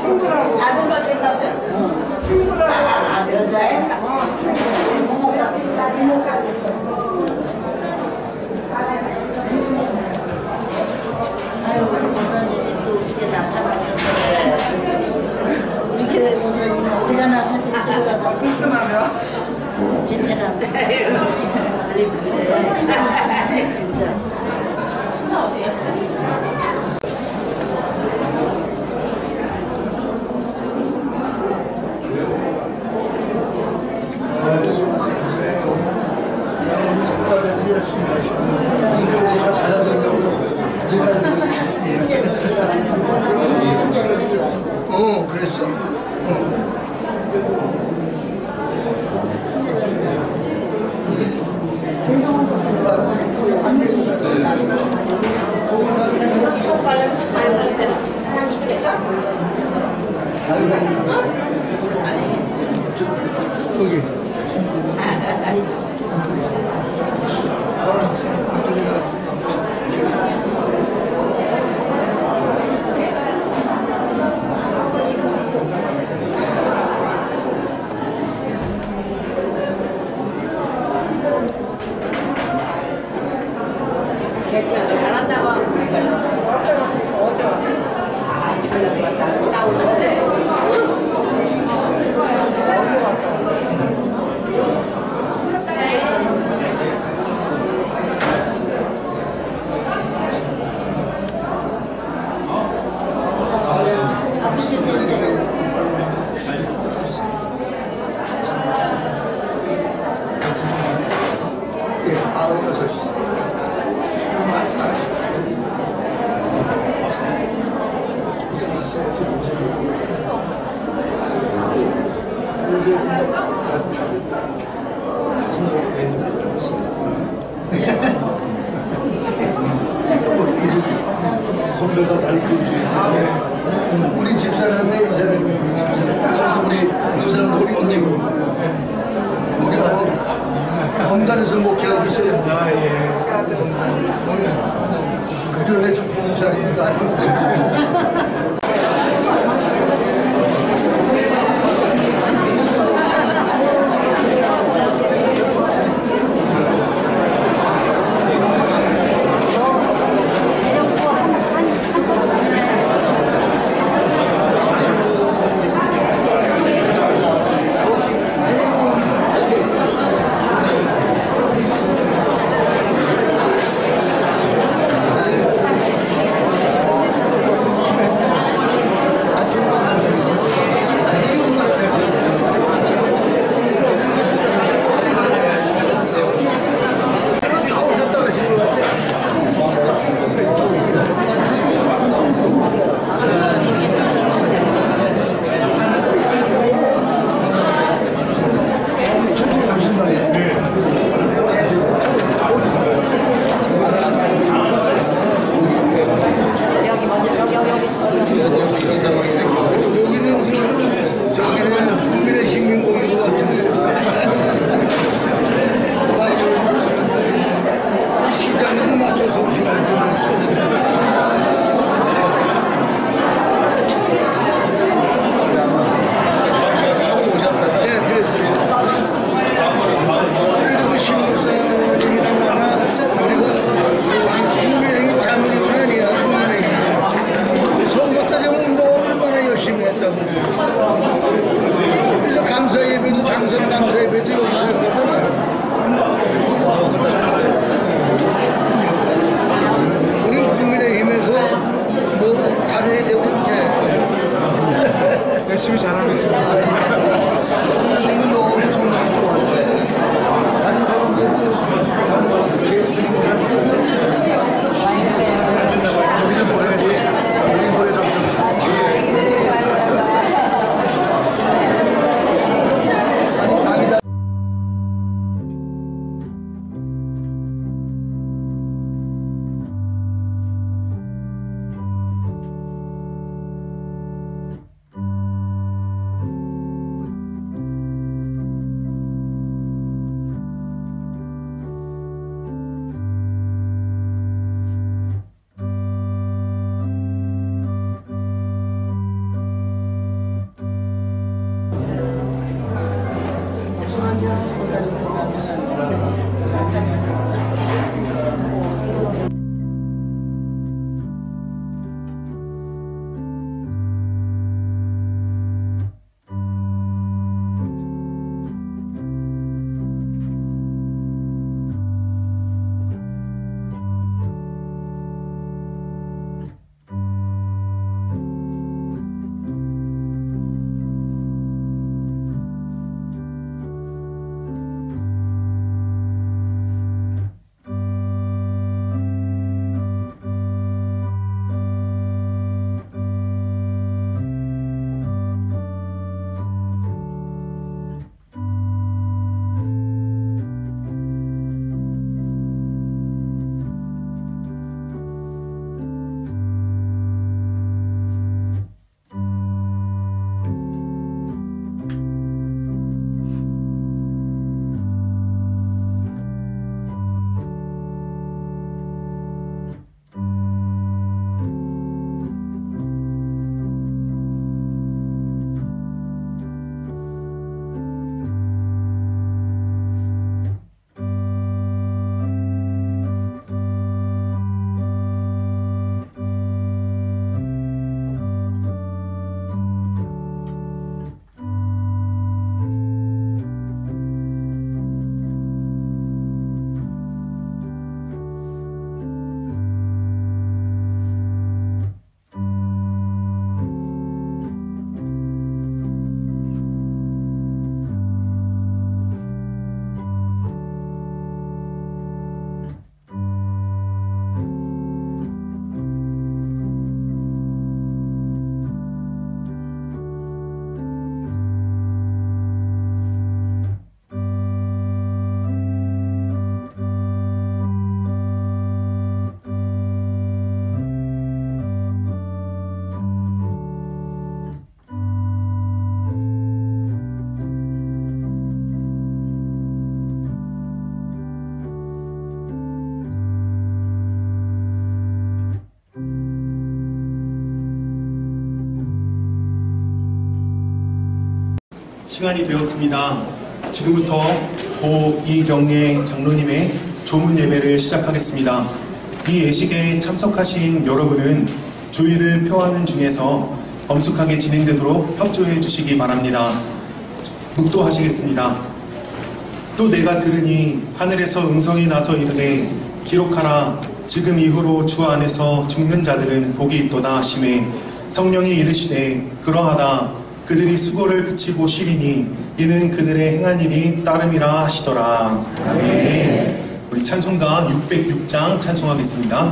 아들 맞았다죠? 여자애? 아유, 우리 모사님이 또 이렇게 나타나셨어요. 우리 교회 모사님은 어디 가나 사진 찍으려다 무슨 말이야? 베테랑. 진짜. 신나 어디에? 제가 잘하더라고요. 제가 신재덕 씨가 왔는데 신재덕 씨 왔어요. 그랬어. 거기. 잘한다고 하고 어제 아 전략 맞다 나 오는데 선배가 다리 뚫어주지. 우리 집사람이 이 사람이 우리 집사람도 우리 언니고 우리 아들 건단에서 목회하고 있어요. 그 교회 좀 봉사니까 안 좋고. 열심히 잘하고 있습니다. 있습니다. 시간이 되었습니다. 지금부터 고 이경례 장로님의 조문 예배를 시작하겠습니다. 이 예식에 참석하신 여러분은 조의를 표하는 중에서 엄숙하게 진행되도록 협조해 주시기 바랍니다. 묵도하시겠습니다. 또 내가 들으니 하늘에서 음성이 나서 이르되 기록하라. 지금 이후로 주 안에서 죽는 자들은 복이 있도다 하시매 성령이 이르시되 그러하다. 그들이 수고를 그치고 쉬리니 이는 그들의 행한 일이 따름이라 하시더라. 아멘. 우리 찬송가 606장 찬송하겠습니다.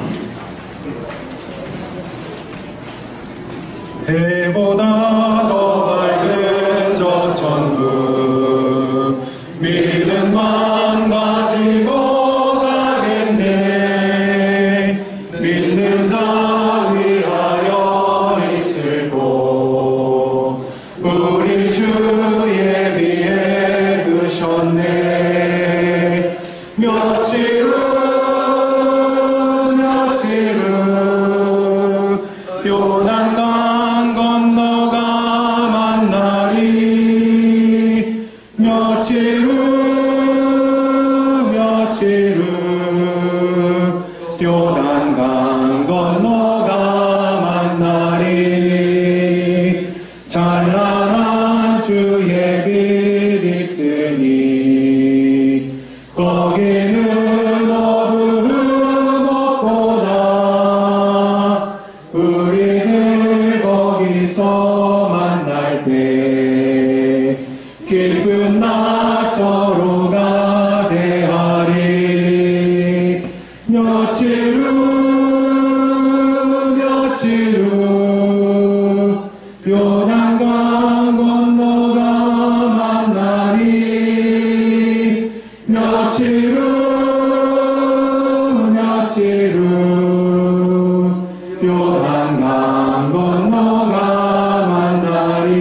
해보다 더 밝은 저 천국 믿음만 가지고 가겠네. 믿는 자 위하여 있을 곳 우리 주 예비해 두셨네. 며칠 후 요단강 건너가 만나리. 며칠 후 요단강 건너가 만나리. 찬란한 주의 빛 있으니 거기는 어두움 없도다. 우리들 거기서 만날 때 기쁜 나 서로가 대하리. 며칠 후 요단강 건너가 만나리. 며칠 후 요단강 건너가 만나리.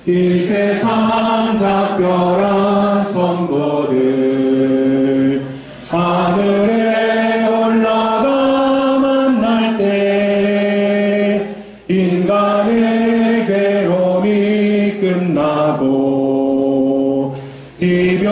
이 세상 작별한 성도들 하늘에 올라가 만날 때 인간의 괴로움이 끝나고 이별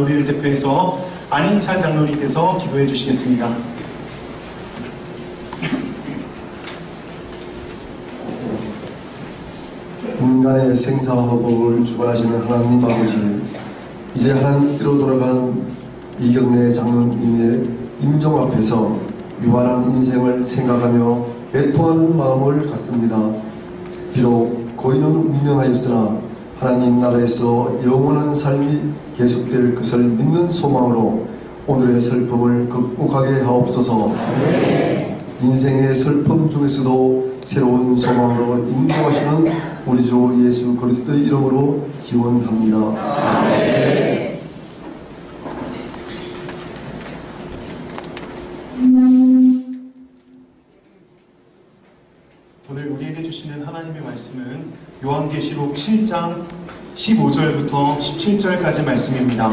우리를 대표해서 안인찬 장로님께서 기도해 주시겠습니다. 인간의 생사화복을 주관하시는 하나님 아버지, 이제 하나님께로 돌아간 이경래 장로님의 임종 앞에서 유한한 인생을 생각하며 애통하는 마음을 갖습니다. 비록 고인은 운명하였으나 하나님 나라에서 영원한 삶이 계속될 것을 믿는 소망으로 오늘의 슬픔을 극복하게 하옵소서. 인생의 슬픔 중에서도 새로운 소망으로 인도하시는 우리 주 예수 그리스도의 이름으로 기원합니다. 오늘 우리에게 주시는 하나님의 말씀은 요한계시록 7장 15절부터 17절까지 말씀입니다.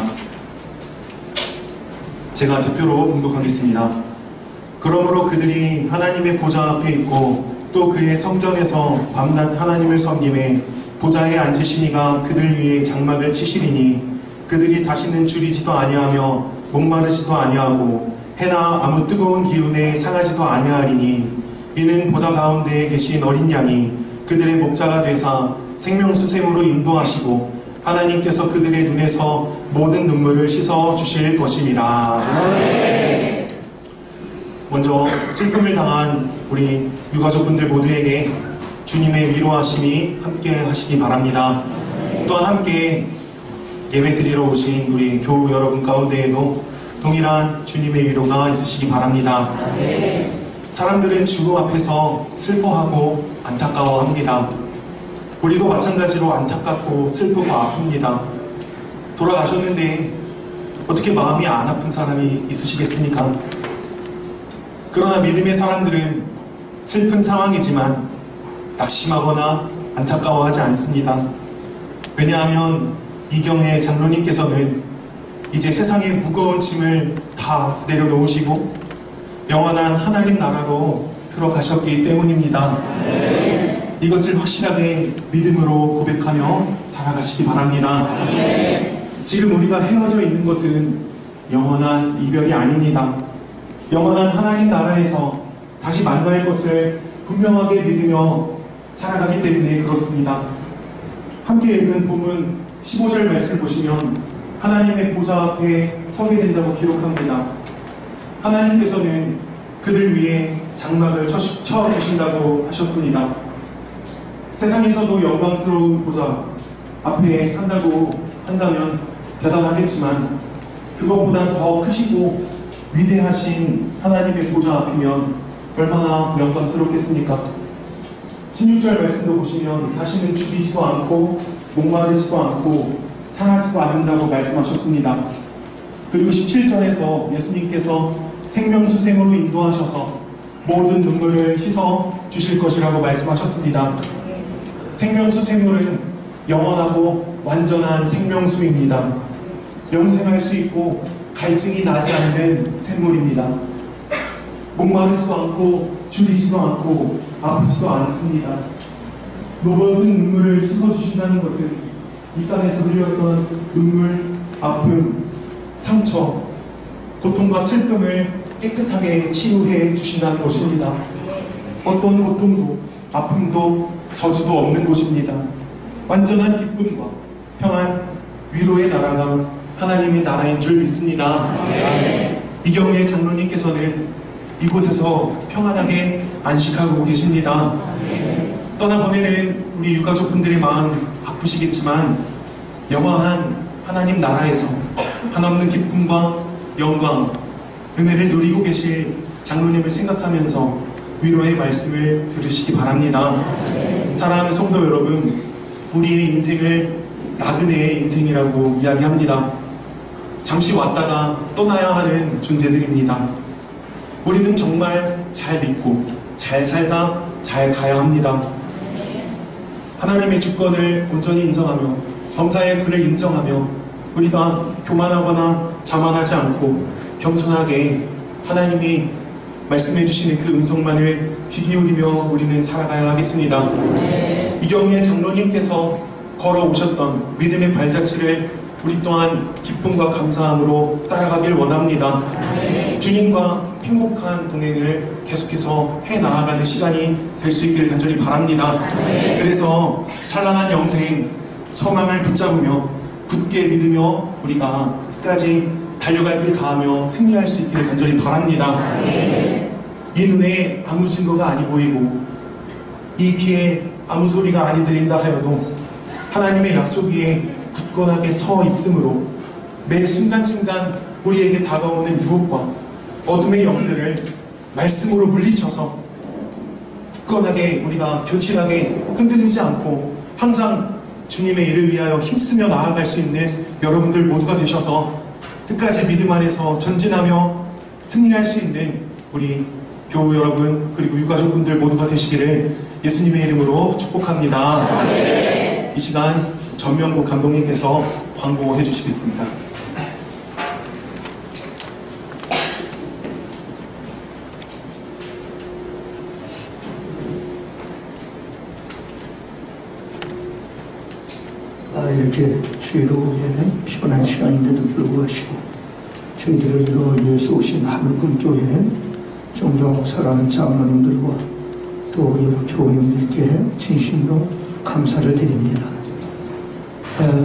제가 대표로 봉독하겠습니다. 그러므로 그들이 하나님의 보좌 앞에 있고 또 그의 성전에서 밤낮 하나님을 섬김에 보좌에 앉으시니가 그들 위에 장막을 치시리니 그들이 다시는 줄이지도 아니하며 목마르지도 아니하고 해나 아무 뜨거운 기운에 상하지도 아니하리니 이는 보좌 가운데에 계신 어린 양이 그들의 목자가 되사 생명수샘으로 인도하시고 하나님께서 그들의 눈에서 모든 눈물을 씻어 주실 것임이라. 먼저 슬픔을 당한 우리 유가족분들 모두에게 주님의 위로하심이 함께 하시기 바랍니다. 또한 함께 예배 드리러 오신 우리 교우 여러분 가운데에도 동일한 주님의 위로가 있으시기 바랍니다. 사람들은 주 앞에서 슬퍼하고 안타까워합니다. 우리도 마찬가지로 안타깝고 슬프고 아픕니다. 돌아가셨는데 어떻게 마음이 안 아픈 사람이 있으시겠습니까? 그러나 믿음의 사람들은 슬픈 상황이지만 낙심하거나 안타까워하지 않습니다. 왜냐하면 이경래 장로님께서는 이제 세상의 무거운 짐을 다 내려놓으시고 영원한 하나님 나라로 들어가셨기 때문입니다. 이것을 확실하게 믿음으로 고백하며 살아가시기 바랍니다. 지금 우리가 헤어져 있는 것은 영원한 이별이 아닙니다. 영원한 하나님 나라에서 다시 만날 것을 분명하게 믿으며 살아가기 때문에 그렇습니다. 함께 읽은 본문 15절 말씀 보시면 하나님의 보좌 앞에 서게 된다고 기록합니다. 하나님께서는 그들 위해 장막을 쳐주신다고 하셨습니다. 세상에서도 영광스러운 보좌 앞에 산다고 한다면 대단하겠지만 그것보다 더 크시고 위대하신 하나님의 보좌 앞이면 얼마나 영광스럽겠습니까? 16절 말씀도 보시면 다시는 죽이지도 않고 목마르지도 않고 상하지도 않는다고 말씀하셨습니다. 그리고 17절에서 예수님께서 생명수샘으로 인도하셔서 모든 눈물을 씻어 주실 것이라고 말씀하셨습니다. 생명수샘물은 영원하고 완전한 생명수입니다. 영생할 수 있고 갈증이 나지 않는 샘물입니다. 목마르지도 않고 줄이지도 않고 아프지도 않습니다. 모든 눈물을 씻어주신다는 것은 이 땅에서 흘렸던 눈물, 아픔, 상처, 고통과 슬픔을 깨끗하게 치유해 주신다는 것입니다. 어떤 고통도 아픔도 저주도 없는 곳입니다. 완전한 기쁨과 평안, 위로의 나라가 하나님의 나라인 줄 믿습니다. 이경래 장로님께서는 이곳에서 평안하게 안식하고 계십니다. 떠나보내는 우리 유가족분들의 마음 아프시겠지만 영원한 하나님 나라에서 한없는 기쁨과 영광, 은혜를 누리고 계실 장로님을 생각하면서 위로의 말씀을 들으시기 바랍니다. 사랑하는 성도 여러분, 우리의 인생을 나그네의 인생이라고 이야기합니다. 잠시 왔다가 떠나야 하는 존재들입니다. 우리는 정말 잘 믿고 잘 살다 잘 가야 합니다. 하나님의 주권을 온전히 인정하며 범사의 그를 인정하며 우리가 교만하거나 자만하지 않고 겸손하게 하나님이 말씀해 주시는 그 음성만을 귀 기울이며 우리는 살아가야 하겠습니다. 이경래 장로님께서 걸어오셨던 믿음의 발자취를 우리 또한 기쁨과 감사함으로 따라가길 원합니다. 주님과 행복한 동행을 계속해서 해나가는 시간이 될 수 있기를 간절히 바랍니다. 그래서 찬란한 영생, 소망을 붙잡으며 굳게 믿으며 우리가 끝까지 달려갈 길 다하며 승리할 수 있기를 간절히 바랍니다. 이 눈에 아무 증거가 아니 보이고 이 귀에 아무 소리가 아니 들린다 하여도 하나님의 약속 위에 굳건하게 서 있으므로 매 순간순간 우리에게 다가오는 유혹과 어둠의 영들을 말씀으로 물리쳐서 굳건하게 우리가 교칠하게 흔들리지 않고 항상 주님의 일을 위하여 힘쓰며 나아갈 수 있는 여러분들 모두가 되셔서 끝까지 믿음 안에서 전진하며 승리할 수 있는 우리 교우 여러분 그리고 유가족분들 모두가 되시기를 예수님의 이름으로 축복합니다. 이 시간 전명국 감독님께서 광고해 주시겠습니다. 이렇게 주의로에 피곤한 시간인데도 불구하고 저희들을 위해서 오신 하늘금교회 종종 사랑하는 장로님들과 또 여러 교우님들께 진심으로 감사를 드립니다.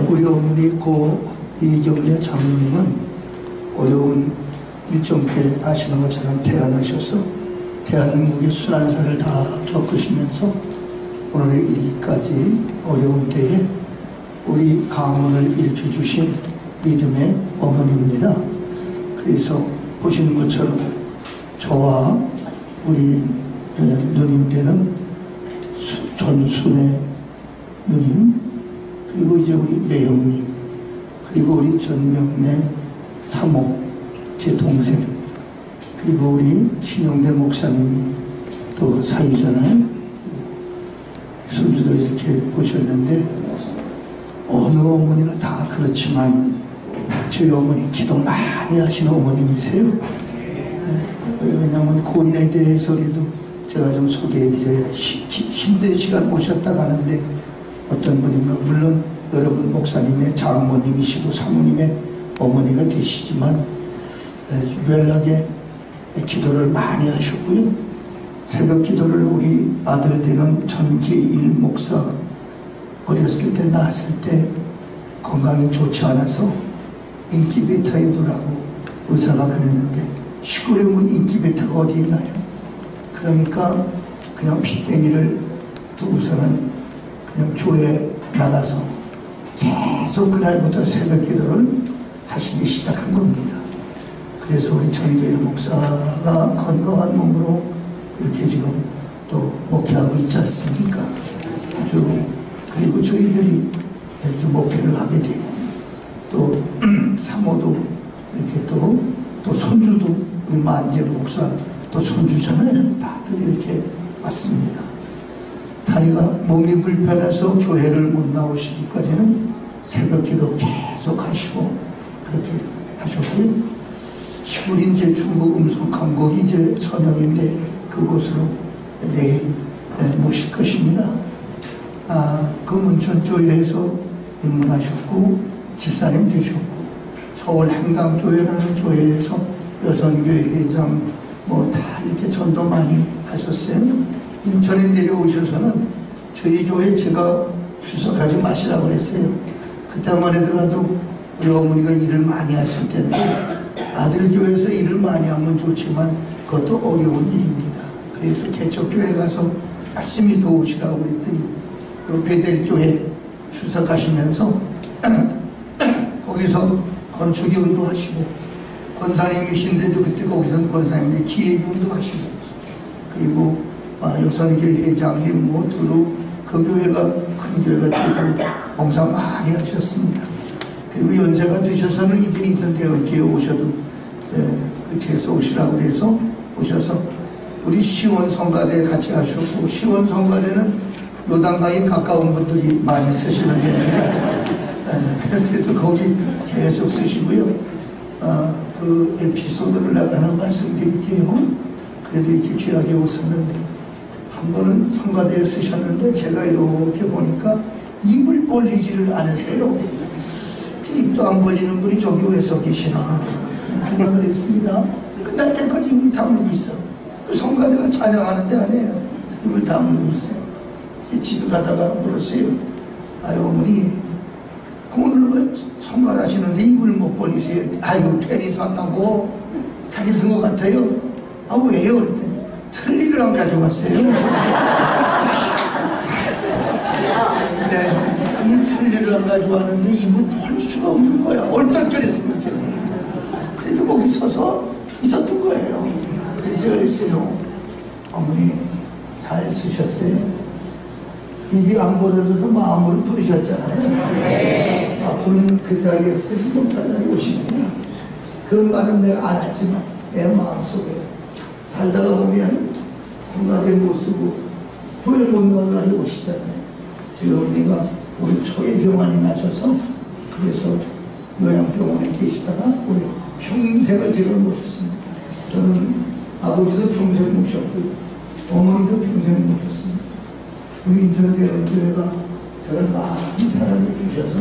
우리 어머니 고 이경래 장로님은 어려운 일정때 아시는 것처럼 태어나셔서 대한민국의 순환사를 다 겪으시면서 오늘에 이르기까지 어려운 때에 우리 가문을 일으켜주신 믿음의 어머니입니다. 그래서 보시는 것처럼 저와 우리 누님 되는 전순의 누님, 그리고 이제 우리 매형님, 그리고 우리 전명래 사모, 제 동생, 그리고 우리 신용대 목사님이 또 사위잖아요. 손주들 이렇게 보셨는데 어느 어머니나 다 그렇지만 저희 어머니 기도 많이 하시는 어머님이세요. 왜냐하면 고인에 대해서라도 제가 좀 소개해드려야 힘든 시간 오셨다 가는데 어떤 분인가 물론 여러분 목사님의 장모님이시고 사모님의 어머니가 되시지만 유별나게 기도를 많이 하셨고요. 새벽 기도를 우리 아들 되는 전기일 목사 어렸을 때 낳았을 때 건강이 좋지 않아서 인큐베이터에 두라고 의사가 그랬는데 시골에 뭐 인큐베이터가 어디 있나요? 그러니까 그냥 핏땡이를 두고서는 그냥 교회에 나가서 계속 그날부터 새벽 기도를 하시기 시작한 겁니다. 그래서 우리 전기일 목사가 건강한 몸으로 이렇게 지금 또 목회하고 있지 않습니까? 아주 그리고 저희들이 이렇게 목회를 하게 되고 또 사모도 이렇게 또 손주도 우리 만재 목사 또 손주잖아요. 다들 이렇게 왔습니다. 다리가 몸이 불편해서 교회를 못 나오시기까지는 새벽 기도 계속 하시고 그렇게 하셨고요. 시골인 이제 중국 음성 감곡이 이제 선영인데 그곳으로 내일 모실 것입니다. 그 문천교회에서 입문하셨고 집사님 되셨고 서울 행당교회라는 교회에서 여선교회 회장 뭐 다 이렇게 전도 많이 하셨어요. 인천에 내려오셔서는 저희 교회 제가 출석하지 마시라고 그랬어요. 그때만 해더라도 우리 어머니가 일을 많이 하실 텐데 아들 교회에서 일을 많이 하면 좋지만 그것도 어려운 일입니다. 그래서 개척교회 가서 열심히 도우시라고 그랬더니 또 베델교회 출석하시면서 거기서 건축 운동하시고 권사님이신데도 그때 거기서 권사님의 기획 운동하시고 그리고 여선교회 회장님 뭐 두루 그 교회가 큰 교회가 되고 봉사 많이 하셨습니다. 그리고 연세가 드셔서는 이제 인천대원교회 오셔도 그렇게 해서 오시라고 해서 오셔서 우리 시원성가대 같이 하셨고 시원성가대는 요단강에 가까운 분들이 많이 쓰시는 데입니다. 그래도 거기 계속 쓰시고요. 그 에피소드를 하나 말씀드릴게요. 그래도 이렇게 귀하게 오셨는데 한 번은 성가대에 쓰셨는데 제가 이렇게 보니까 입을 벌리지를 않으세요. 입도 입도 안 벌리는 분이 저기 왜 서 계시나 생각을 했습니다. 끝날 때까지 입을 다물고 있어. 그 성가대가 찬양하는데 아니에요. 입을 다물고 있어. 집에 가다가 물었어요. 아유 어머니 오늘 왜 성가를 하시는데 입을 못 벌리세요? 아유 괜히 샀나고 괜히 쓴 것 같아요. 아 왜요? 그랬더니 틀니를 안 가져왔어요. 네, 이 틀니를 안 가져왔는데 입을 벌 수가 없는 거야. 얼떨결했으니까. 그래도 거기 서서 있었던 거예요. 그래서 그랬어요. 어머니 잘 쓰셨어요? 입이 안 벌어져도 마음으로 부르셨잖아요. 앞으로는 그 자리에 쓰지 못하는 오시구나. 그런 말은 내가 안 했지만 내 마음속에 살다가 보면 성가대 못 쓰고 교회 못 나가는 날이 오시잖아요. 저희 어머니가 우리 초에 병환이 나셔서 그래서 요양병원에 계시다가 우리 평생을 제가 모셨습니다. 저는 아버지도 평생 모셨고요. 어머니도 평생 모셨습니다. 우리 인천대학교회가 저를 많은 사랑해 주셔서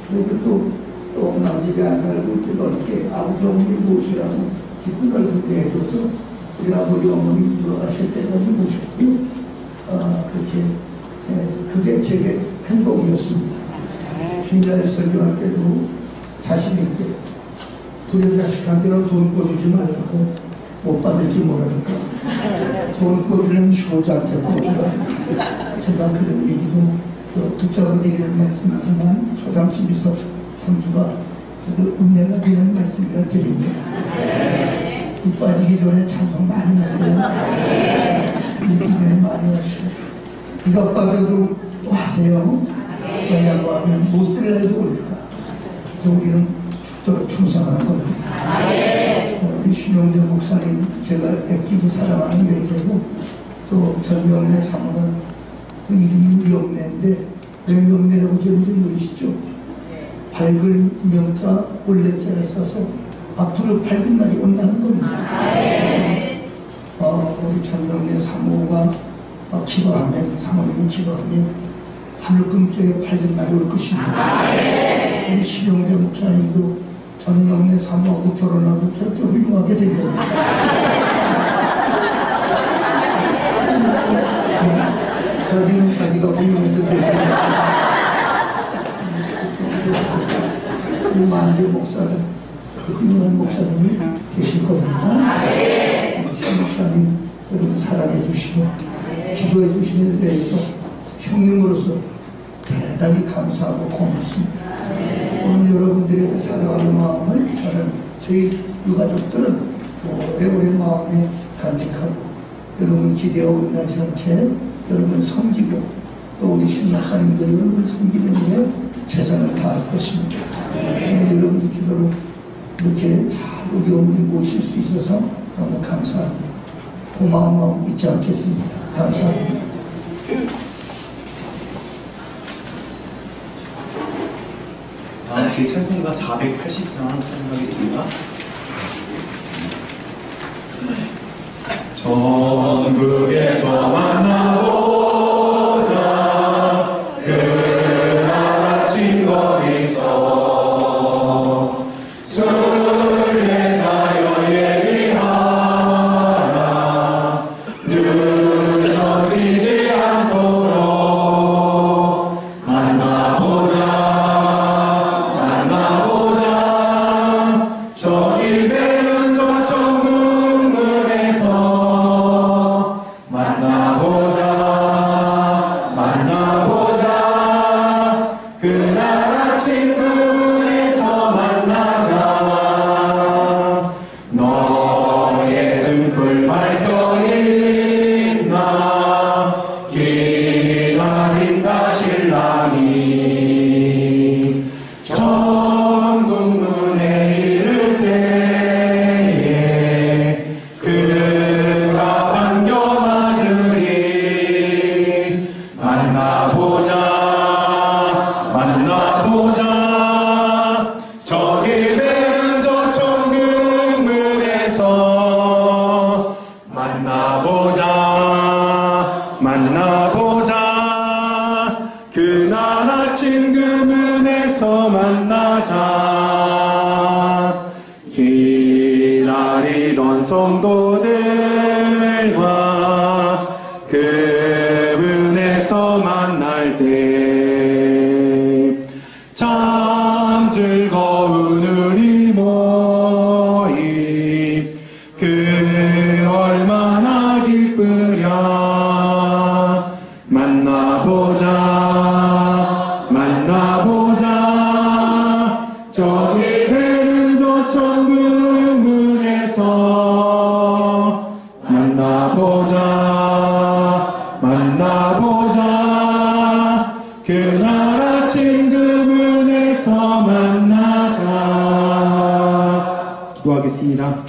그래도 또 엄마 집에 안 살고 이렇게 넓게 아버지 어머니 모시라고 집도 넓게 해줘서 우리 아버지 어머니 돌아가실 때까지 모셨고요. 그렇게 그게 제게 행복이었습니다. 주일날 설교할 때도 자신있게 부녀자식한테는 돈 꿔주지 말라고 못 받을지 모르니까 돈 꿔주려면 효자한테 꿔주라. 제가 그런 얘기도 붙잡아 드리는 말씀이지만 초상집에서 성주가 그래도 은혜가 되는 말씀이라 드립니다. 이 빠지기 전에 찬송 많이 하세요. 들리기 전에 많이 하시고 이가 빠져도 하세요. 왜냐고 하면 못 쓸래도 오니까 우리는 죽도록 충성하는 겁니다. 우리 신용대 목사님 제가 아끼고 사랑하는 외제고 또 전명래 사모는 그 이름이 명래인데 왜 명래라고 지은지 모르시죠? 밝을 명자 올레자를 써서 앞으로 밝은 날이 온다는 겁니다. 우리 전명래 사모가 기도하면 사모님이 기도하면 하늘 금쪽에 밝은 날이 올 것입니다. 우리 신용대 목사님도 전명래 사모하고 결혼하고 저렇게 훌륭하게 된 겁니다. 저기는 자기가 훌륭해서 됩니다. 만재 목사는 훌륭한 목사님이 계실 겁니다. 신 목사님 여러분 사랑해 주시고 기도해 주시는 데 대해서 형님으로서 대단히 감사하고 고맙습니다. 오늘 여러분들의 그 사랑하는 마음을 저는 저희 유가족들은 오래오래 마음에 간직하고 여러분 기대하고 끝나지 않게 여러분 섬기고 또 우리 신목사님도 여러분 섬기는 일에 최선을 다할 것입니다. 오늘 여러분들 기도로 이렇게 잘 우리 어머니 모실 수 있어서 너무 감사합니다. 고마운 마음 잊지 않겠습니다. 감사합니다. 다음 찬송가 480장 찬송하겠습니다. 전국에서 만나보자 그날 아침 거기서 순례자여 예비하라 늦어지지 않도록 만나보자 저길 배는 저쪽 눈물에서 만나보자 그날 아침 눈에서 만나자 너의 등불 밝혀 있나 기다린다 신랑이 천국문에 이를 때에 그가 반겨 맞으리 만나보자 저길 배는 저쪽 그문에서 만나보자 그날 아침 그문에서 만나자 성도들과 그분에서 만날 때 참 즐거운 우리 모임 그 얼마나 기쁘랴 만나보자 저기 배는 저 천국 문에서 만나보자 그날 아침 그 문에서 만나자. 기도하겠습니다.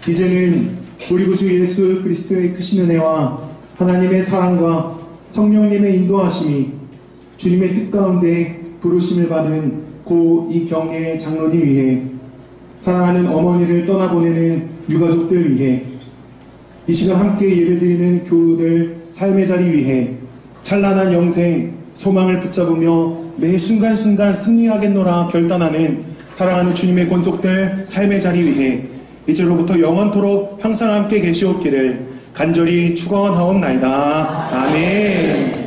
이제는 우리 구주 예수 그리스도의 크신 은혜와 하나님의 사랑과 성령님의 인도하심이 주님의 뜻 가운데 부르심을 받은 고 이경례 장로님 위해 사랑하는 어머니를 떠나보내는 유가족들 위해 이 시간 함께 예배드리는 교우들 삶의 자리 위해 찬란한 영생 소망을 붙잡으며 매 순간순간 승리하겠노라 결단하는 사랑하는 주님의 권속들 삶의 자리 위해 이제로부터 영원토록 항상 함께 계시옵기를 간절히 축원하옵나이다. 아멘.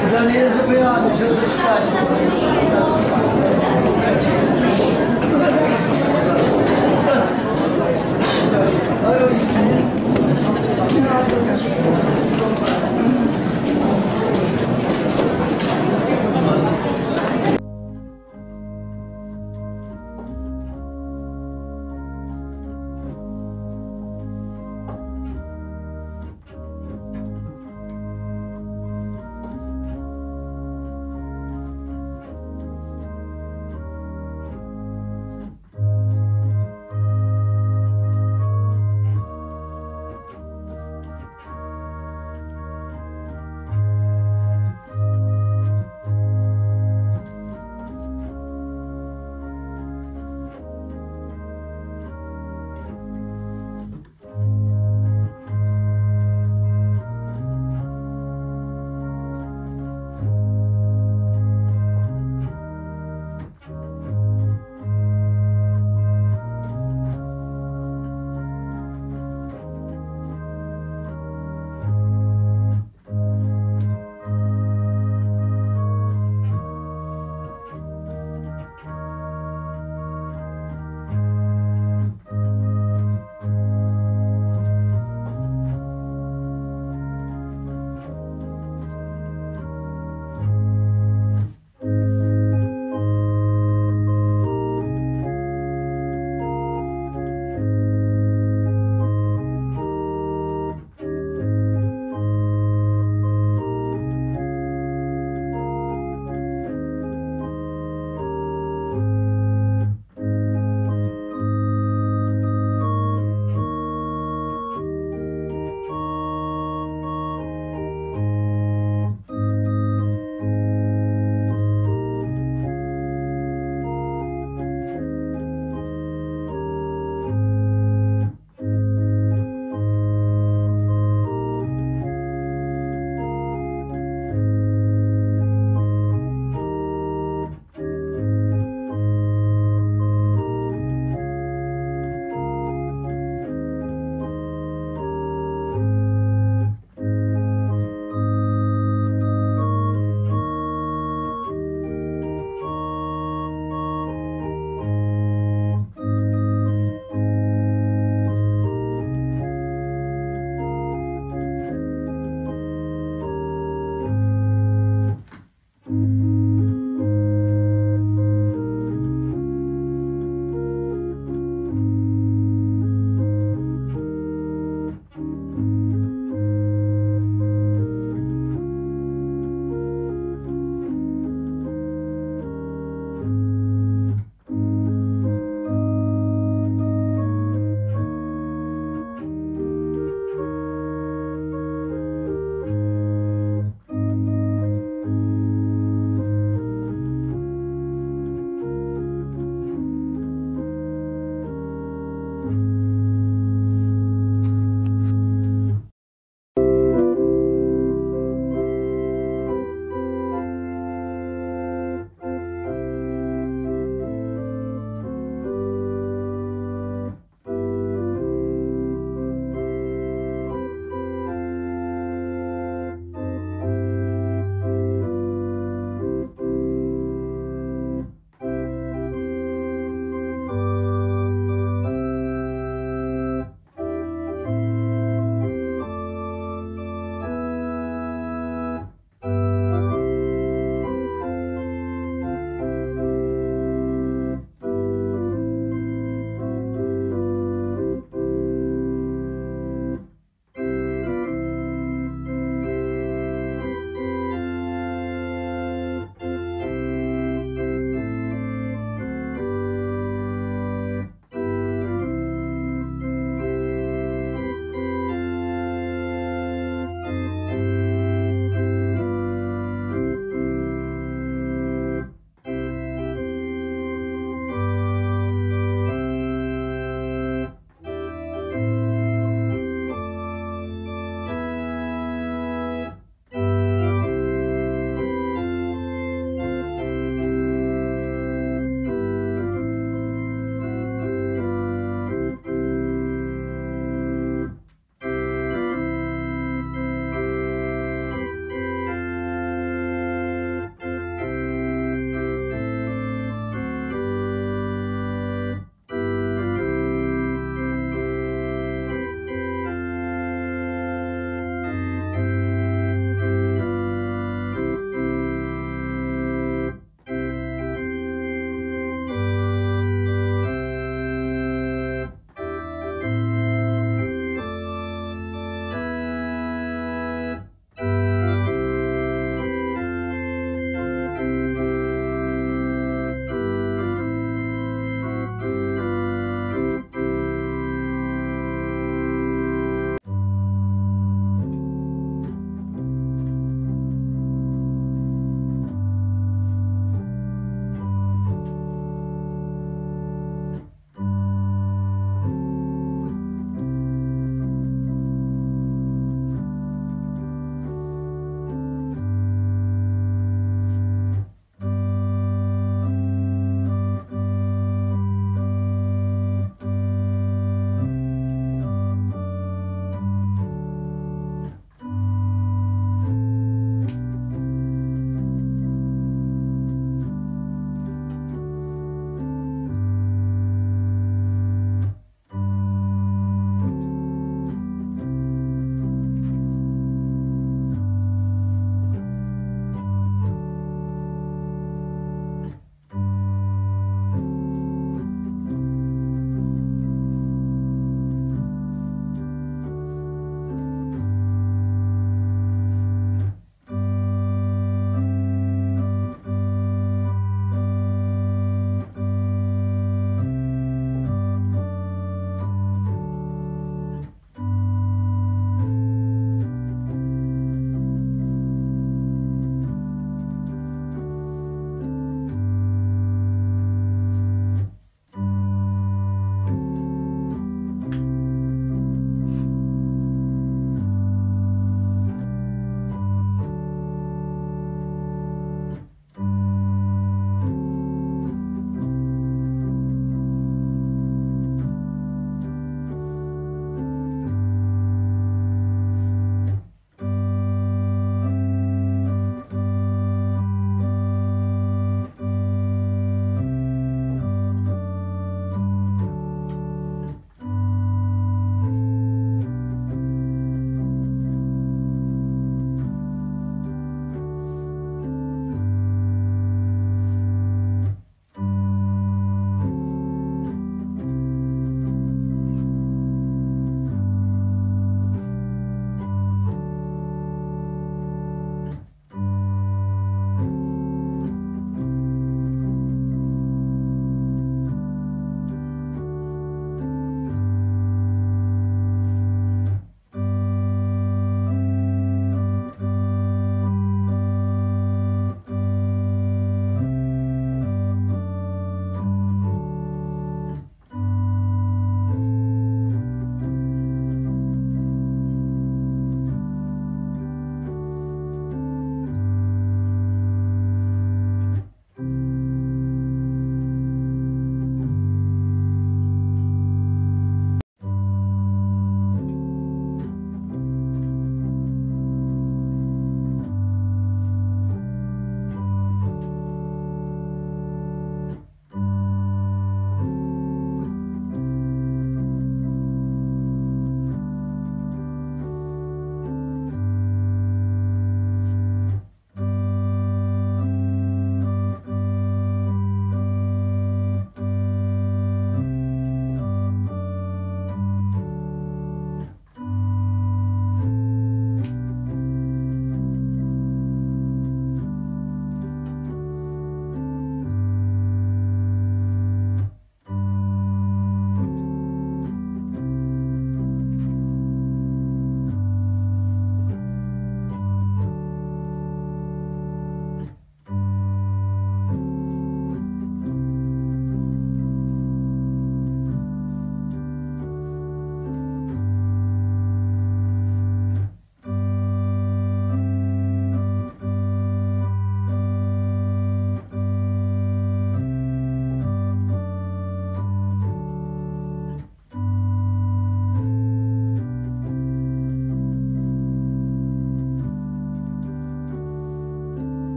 그 자리에서 그냥 앉으셔서 식사하시고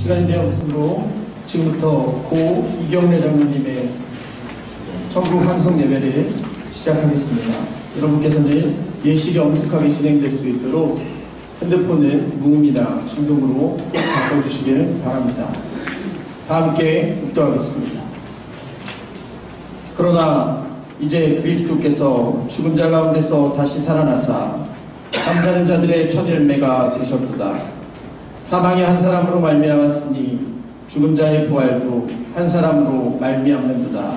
시간이 되었으므로 지금부터 고 이경래 장로님의 천국 환송 예배를 시작하겠습니다. 여러분께서는 예식이 엄숙하게 진행될 수 있도록 핸드폰은 무음이나 진동으로 바꿔주시길 바랍니다. 다 함께 묵도하겠습니다. 그러나 이제 그리스도께서 죽은 자 가운데서 다시 살아나사 잠자는 자들의 첫 열매가 되셨도다. 사망이 한 사람으로 말미암았으니 죽은 자의 부활도 한 사람으로 말미암는도다.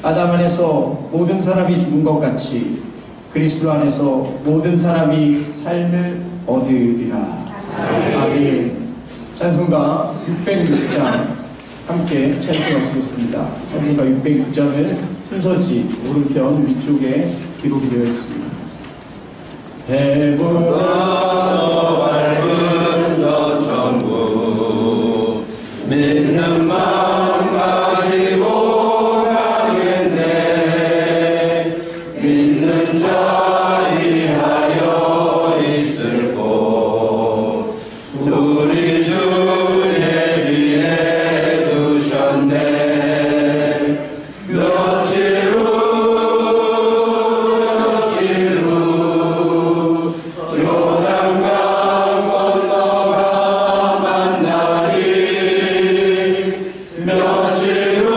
아담 안에서 모든 사람이 죽은 것 같이 그리스도 안에서 모든 사람이 삶을 얻으리라. 아멘. 찬송가 606장 함께 찬송하시겠습니다. 찬송가 606장은 순서지 오른편 위쪽에 기록이 되어 있습니다. 해보다 밝은 저 천국 믿는 마음 가지고 가겠네. 믿는 자 위하여 있을 곳 우리 주 예비해 두셨네. 며칠 후 요단강 건너가 만나리. 며칠 후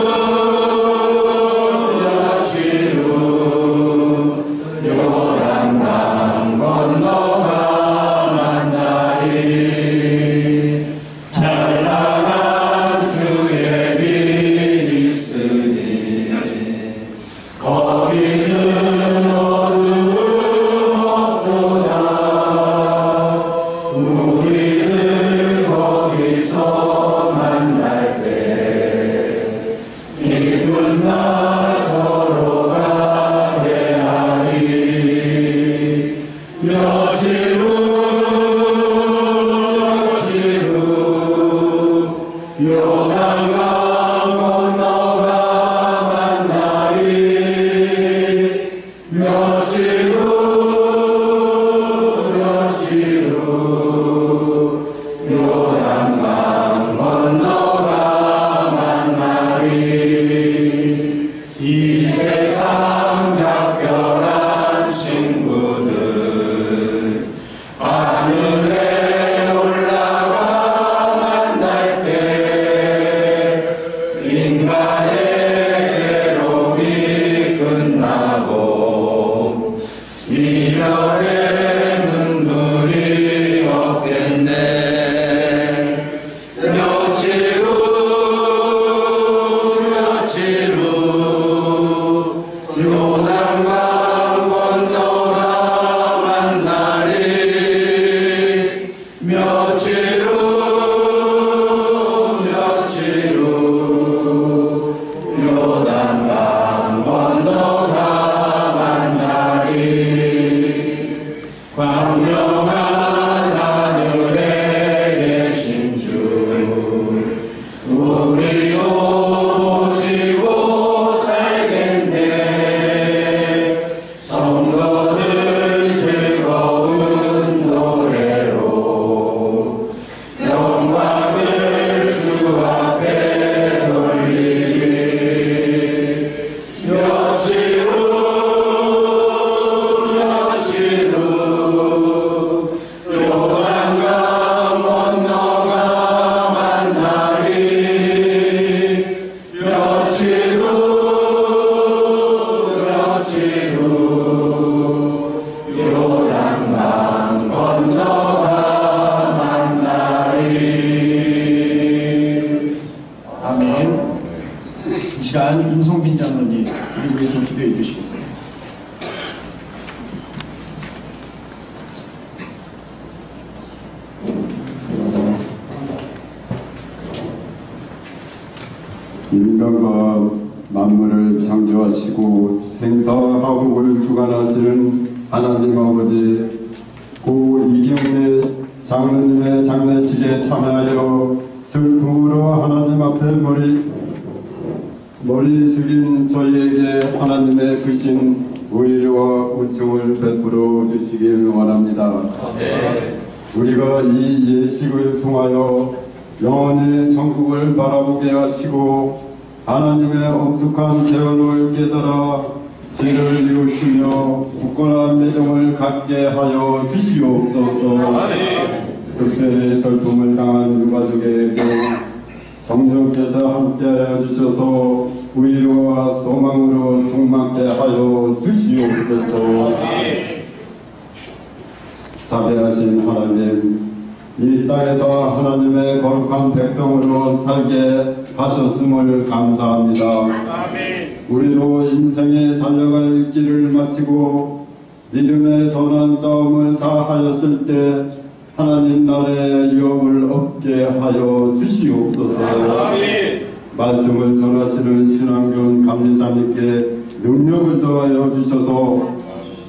요단강 건너가 만나리. 찬란한 주의 빛 있으니 거기는 어두움 없도다. 우리를 거기서 만날 때 기쁜 나 서로가 대하리. 며칠 후 요단강 건너가 만나리. 며칠 후 요단강 건너가 만나리. 이 세상 작별한 친구들 하늘에 올라가 만날 때 인간의 괴로움이 끝나고 이별의 눈물이 없겠네. 며칠 후 요단강 건너가 만나리. 며칠 후 요단강 건너가 만나리. 광명한 하늘에 계신 주 우리 모시고 살겠네. 성도들 즐거운 노래로 영광을 주 앞에 돌리리. 며칠 후 요단강 건너가 만나리. 며칠 후 요단강 건너가 만나리. 아멘. 이 시간 임성빈 장로님 우리 위해서 기도해 주시겠습니다. 인간과 만물을 창조하시고 생사와 화복을 주관하시는 하나님 아버지, 고 이경래 장로님의 장례식에 참여하여 슬픔으로 하나님 앞에 머리 숙인 저희에게 하나님의 크신 의리와 우청을 베풀어 주시길 원합니다. 우리가 이 예식을 통하여 영원히 천국을 바라보게 하시고 하나님의 엄숙한 계언을 깨달아 죄를 이웃이며 굳건한 내정을 갖게 하여 주시옵소서. 특별히 절품을 당한 유가족에게 성령께서 함께하여 주셔서 위로와 소망으로 충만케 하여 주시옵소서. 자비하신 하나님, 이 땅에서 하나님의 거룩한 백성으로 살게 하셨음을 감사합니다. 우리로 인생에 달려갈 길을 마치고 믿음의 선한 싸움을 다 하였을 때 하나님 나라의 유업을 얻게 하여 주시옵소서. 말씀을 전하시는 신앙교훈 감리사님께 능력을 더하여 주셔서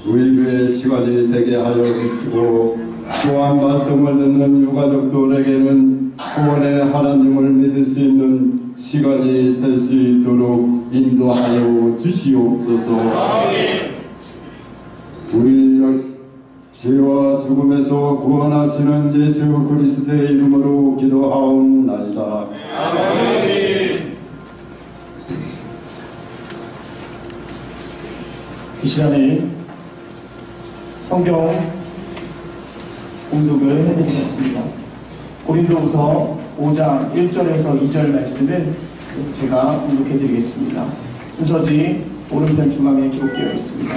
의뢰의 시간이 되게 하여 주시고 또한 말씀을 듣는 유가족들에게는 구원의 하나님을 믿을 수 있는 시간이 될 수 있도록 인도하여 주시옵소서. 우리 죄와 죽음에서 구원하시는 예수 그리스도의 이름으로 기도하옵나이다. 이 시간에 성경 공독을 해드리겠습니다. 고린도후서 5장 1절에서 2절 말씀을 제가 공독해드리겠습니다. 순서지 오른편 중앙에 기록되어 있습니다.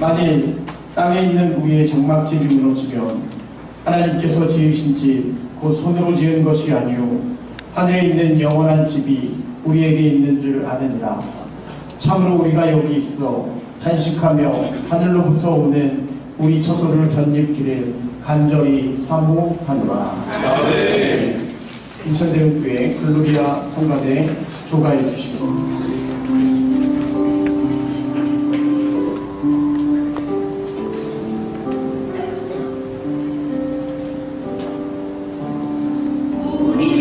만일 땅에 있는 우리의 장막집이 무너지면 하나님께서 지으신 집 곧 손으로 지은 것이 아니요 하늘에 있는 영원한 집이 우리에게 있는 줄 아느니라. 참으로 우리가 여기 있어 탄식하며 하늘로부터 오는 우리 처소를 덧입기를 간절히 사모하노라. 인천대흥교회 글로리아 성가대 조가해 주시겠습니다. 무슨 일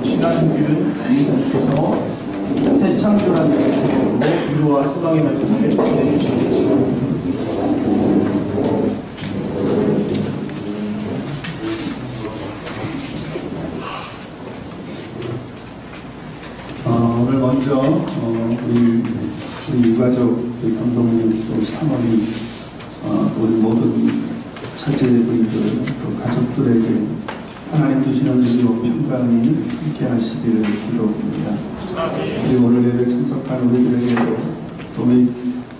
신한균 이사님께서 새 창조라는 제목으로 위로와 소망의 말씀을 전해주셨습니다. 오늘 먼저 우리 유가족, 우리 감독님, 또 사모님, 또 우리 모든 자제분들, 또 가족들에게 하나님 주시는 위로 평강이 함께 하시기를 기도합니다. 그리고 오늘 예배 참석한 우리들에게도 또 우리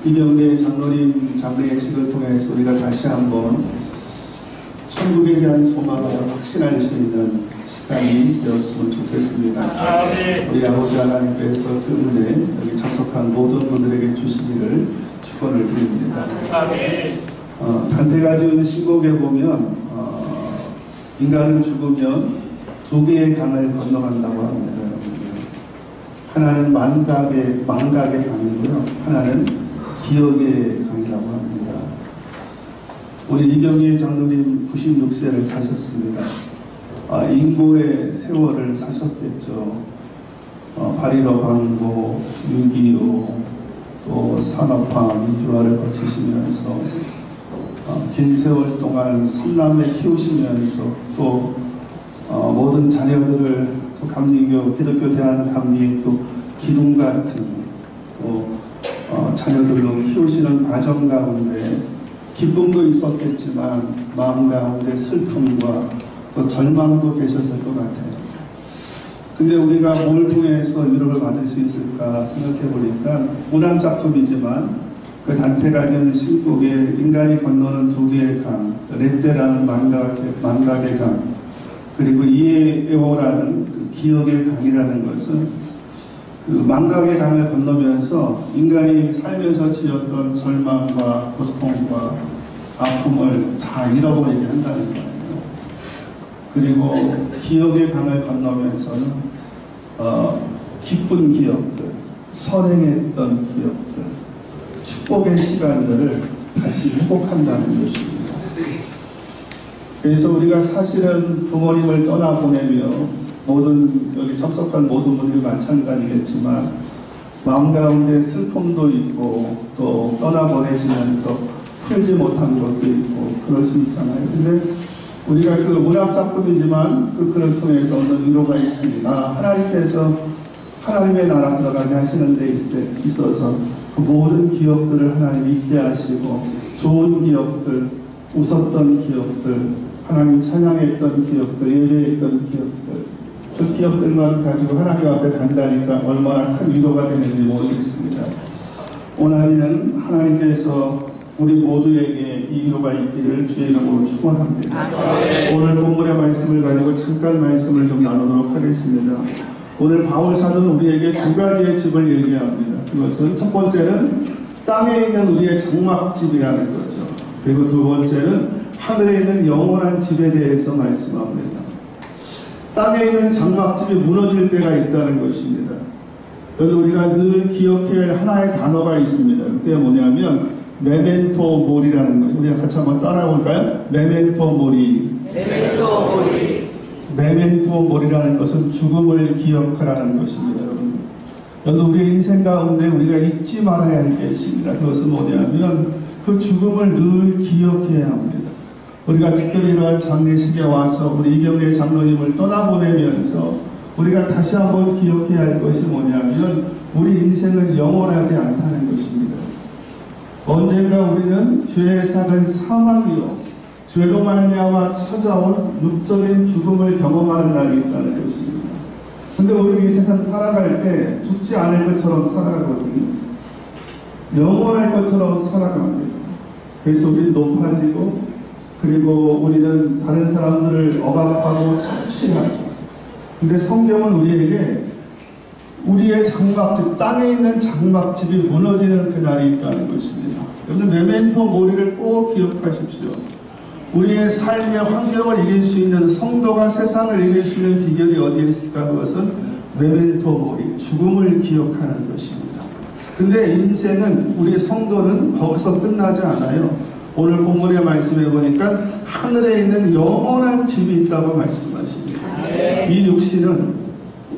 이경래 장로님 장례식을 통해서 우리가 다시 한번 천국에 대한 소망을 확신할 수 있는 시간이 되었으면 좋겠습니다. 우리 아버지 하나님께서 그 은혜 여기 참석한 모든 분들에게 주시기를 축원을 드립니다. 단테가 지은 신곡에 보면 인간은 죽으면 두 개의 강을 건너간다고 합니다. 하나는 망각의 강이고요, 하나는 기억의 강이라고 합니다. 우리 이경희 장로님 96세를 사셨습니다. 인고의 세월을 사셨겠죠. 8.15 광고, 6.25, 또 산업화, 민주화를 거치시면서 긴 세월 동안 삼남매 키우시면서 또 모든 자녀들을 또 감리교, 기독교 대한감리의 또 기둥 같은 또 자녀들로 키우시는 과정 가운데 기쁨도 있었겠지만 마음 가운데 슬픔과 또 절망도 계셨을 것 같아요. 근데 우리가 뭘 통해서 위로를 받을 수 있을까 생각해 보니까 문학작품이지만 그 단테가 지은 신곡에 인간이 건너는 두 개의 강, 렛데라는 망각의 강, 그리고 이에오라는 그 기억의 강이라는 것은 그 망각의 강을 건너면서 인간이 살면서 지었던 절망과 고통과 아픔을 다 잃어버리게 한다는 거예요. 그리고 기억의 강을 건너면서는 기쁜 기억들, 선행했던 기억들, 축복의 시간들을 다시 회복한다는 것입니다. 그래서 우리가 사실은 부모님을 떠나보내며 모든 여기 참석한 모든 분들이 마찬가지겠지만 마음 가운데 슬픔도 있고 또 떠나보내시면서 풀지 못한 것도 있고 그럴 수 있잖아요. 근데 우리가 그 문학작품이지만 그걸 통해서 얻는 위로가 있습니다. 하나님께서 하나님의 나라 들어가게 하시는 데 있어서 그 모든 기억들을 하나님 잊게 하시고 좋은 기억들, 웃었던 기억들, 하나님 찬양했던 기억들, 예배했던 기억들, 그 기억들만 가지고 하나님 앞에 간다니까 얼마나 큰 위로가 되는지 모르겠습니다. 오늘은 하나님께서 우리 모두에게 이 위로가 있기를 주의 이름으로 축원합니다. 오늘 본문의 말씀을 가지고 잠깐 말씀을 좀 나누도록 하겠습니다. 오늘 바울 사도는 우리에게 두 가지의 집을 얘기합니다. 그것은 첫 번째는 땅에 있는 우리의 장막집이라는 거죠. 그리고 두 번째는 하늘에 있는 영원한 집에 대해서 말씀합니다. 땅에 있는 장막집이 무너질 때가 있다는 것입니다. 그래서 우리가 늘 기억해야 할 하나의 단어가 있습니다. 그게 뭐냐면 메멘토 모리라는 것입니다. 우리가 같이 한번 따라해 볼까요? 메멘토 모리. 메멘토 모리. 메멘토 모리라는 것은 죽음을 기억하라는 것입니다, 여러분. 여러분, 우리 인생 가운데 우리가 잊지 말아야 할 게 있습니다. 그것은 뭐냐면 그 죽음을 늘 기억해야 합니다. 우리가 특별히 이러한 장례식에 와서 우리 이경래 장로님을 떠나보내면서 우리가 다시 한번 기억해야 할 것이 뭐냐면 우리 인생은 영원하지 않다는 것입니다. 언젠가 우리는 죄의 삭은 사망이요 죄로 말미암아 찾아온 육적인 죽음을 경험하는 날이 있다는 것입니다. 근데 우리 이 세상 살아갈 때 죽지 않을 것처럼 살아가거든요. 영원할 것처럼 살아갑니다. 그래서 우리는 높아지고 그리고 우리는 다른 사람들을 억압하고 착취하고. 근데 성경은 우리에게 우리의 장막집, 땅에 있는 장막집이 무너지는 그날이 있다는 것입니다. 여러분, 메멘토 모리를 꼭 기억하십시오. 우리의 삶의 환경을 이길 수 있는, 성도가 세상을 이길 수 있는 비결이 어디에 있을까? 그것은 메멘토 모리, 죽음을 기억하는 것입니다. 근데 인생은, 우리 성도는 거기서 끝나지 않아요. 오늘 본문의 말씀해 보니까 하늘에 있는 영원한 집이 있다고 말씀하십니다. 이 육신은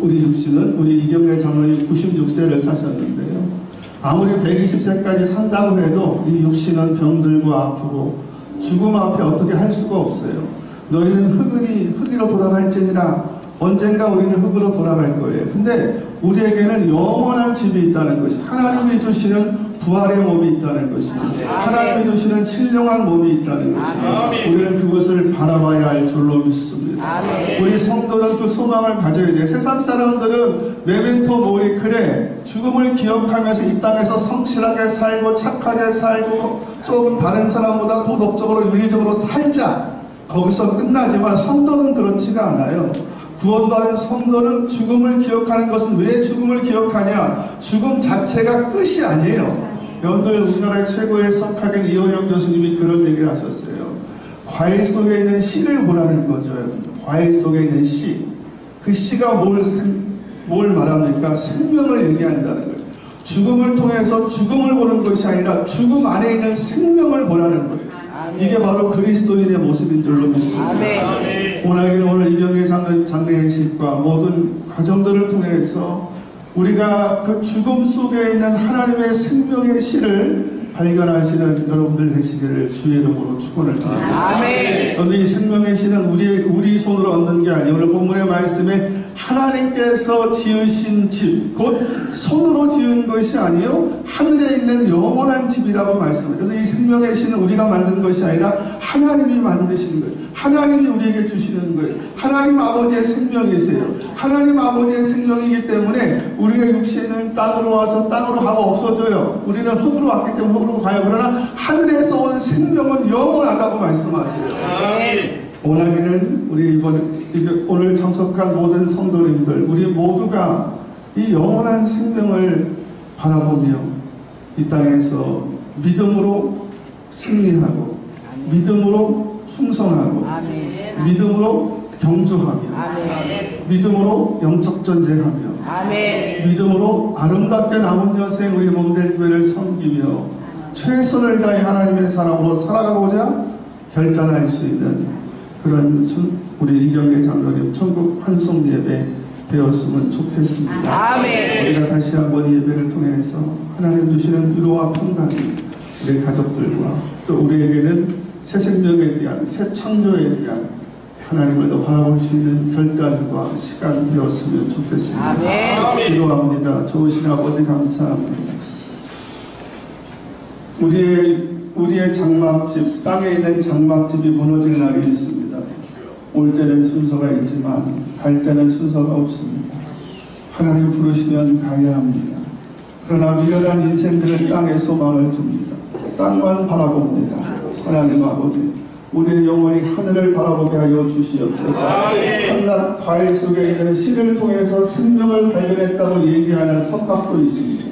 우리 육신은 우리 이경래 장로님 96세를 사셨는데요. 아무리 120세까지 산다고 해도 이 육신은 병들고 아프고 죽음 앞에 어떻게 할 수가 없어요. 너희는 흙으로 돌아갈지니라. 언젠가 우리는 흙으로 돌아갈 거예요. 근데 우리에게는 영원한 집이 있다는 것이, 하나님이 주시는 부활의 몸이 있다는 것입니다. 하나님이 주시는 신령한 몸이 있다는 것입니다. 우리는 그것을 바라봐야 할 줄로 믿습니다. 우리 성도는 그 소망을 가져야 돼요. 세상 사람들은 메멘토 모리, 그래 죽음을 기억하면서 이 땅에서 성실하게 살고 착하게 살고 조금 다른 사람보다 도덕적으로 윤리적으로 살자, 거기서 끝나지만 성도는 그렇지가 않아요. 구원받은 성도는 죽음을 기억하는 것은, 왜 죽음을 기억하냐? 죽음 자체가 끝이 아니에요. 여러분들, 우리나라의 최고의 석학인 이호영 교수님이 그런 얘기를 하셨어요. 과일 속에 있는 씨를 보라는 거죠. 과일 속에 있는 씨. 그 씨가 뭘 말합니까? 생명을 얘기한다는 거예요. 죽음을 통해서 죽음을 보는 것이 아니라 죽음 안에 있는 생명을 보라는 거예요. 이게 바로 그리스도인의 모습인 줄로 믿습니다. 오늘 이경래 장례식과 모든 과정들을 통해서 우리가 그 죽음 속에 있는 하나님의 생명의 씨를 발견하시는 여러분들 되시기를 주의 이름으로 축원을 드립니다. 그런데 이 생명의 씨는 우리 손으로 얻는 게 아니에요. 오늘 본문의 말씀에 하나님께서 지으신 집, 곧 손으로 지은 것이 아니요 하늘에 있는 영원한 집이라고 말씀해요. 그래서 이 생명의 씨는 우리가 만든 것이 아니라 하나님이 만드신 거예요. 하나님이 우리에게 주시는 거예요. 하나님 아버지의 생명이세요. 하나님 아버지의 생명이기 때문에 우리의 육신은 땅으로 와서 땅으로 가고 없어져요. 우리는 흙으로 왔기 때문에 흙으로 가요. 그러나 하늘에서 온 생명은 영원하다고 말씀하세요. 원하기는 우리 오늘 참석한 모든 성도님들, 우리 모두가 이 영원한 생명을 바라보며 이 땅에서 믿음으로 승리하고, 믿음으로 충성하고, 믿음으로 경주하며, 믿음으로 영적 전쟁하며, 믿음으로 아름답게 남은 여생 우리 몸된 교회를 섬기며 최선을 다해 하나님의 사람으로 살아가고자 결단할 수 있는 그런 우리 이경래 장로님 천국 환송 예배 되었으면 좋겠습니다. 우리가 다시 한번 예배를 통해서 하나님 주시는 위로와 평강이 우리 가족들과 또 우리에게는 새 생명에 대한, 새 창조에 대한 하나님을 더 바라볼 수 있는 결단과 시간 되었으면 좋겠습니다. 기도합니다. 좋으신 아버지 감사합니다. 우리의 장막집, 땅에 있는 장막집이 무너질 날이 있습니다. 올 때는 순서가 있지만 갈 때는 순서가 없습니다. 하나님 부르시면 가야 합니다. 그러나 미련한 인생들은 땅에 소망을 둡니다. 땅만 바라봅니다. 하나님 아버지, 우리의 영혼이 하늘을 바라보게 하여 주시옵소서. 한낱 과일 속에 있는 씨를 통해서 생명을 발견했다고 얘기하는 석학도 있습니다.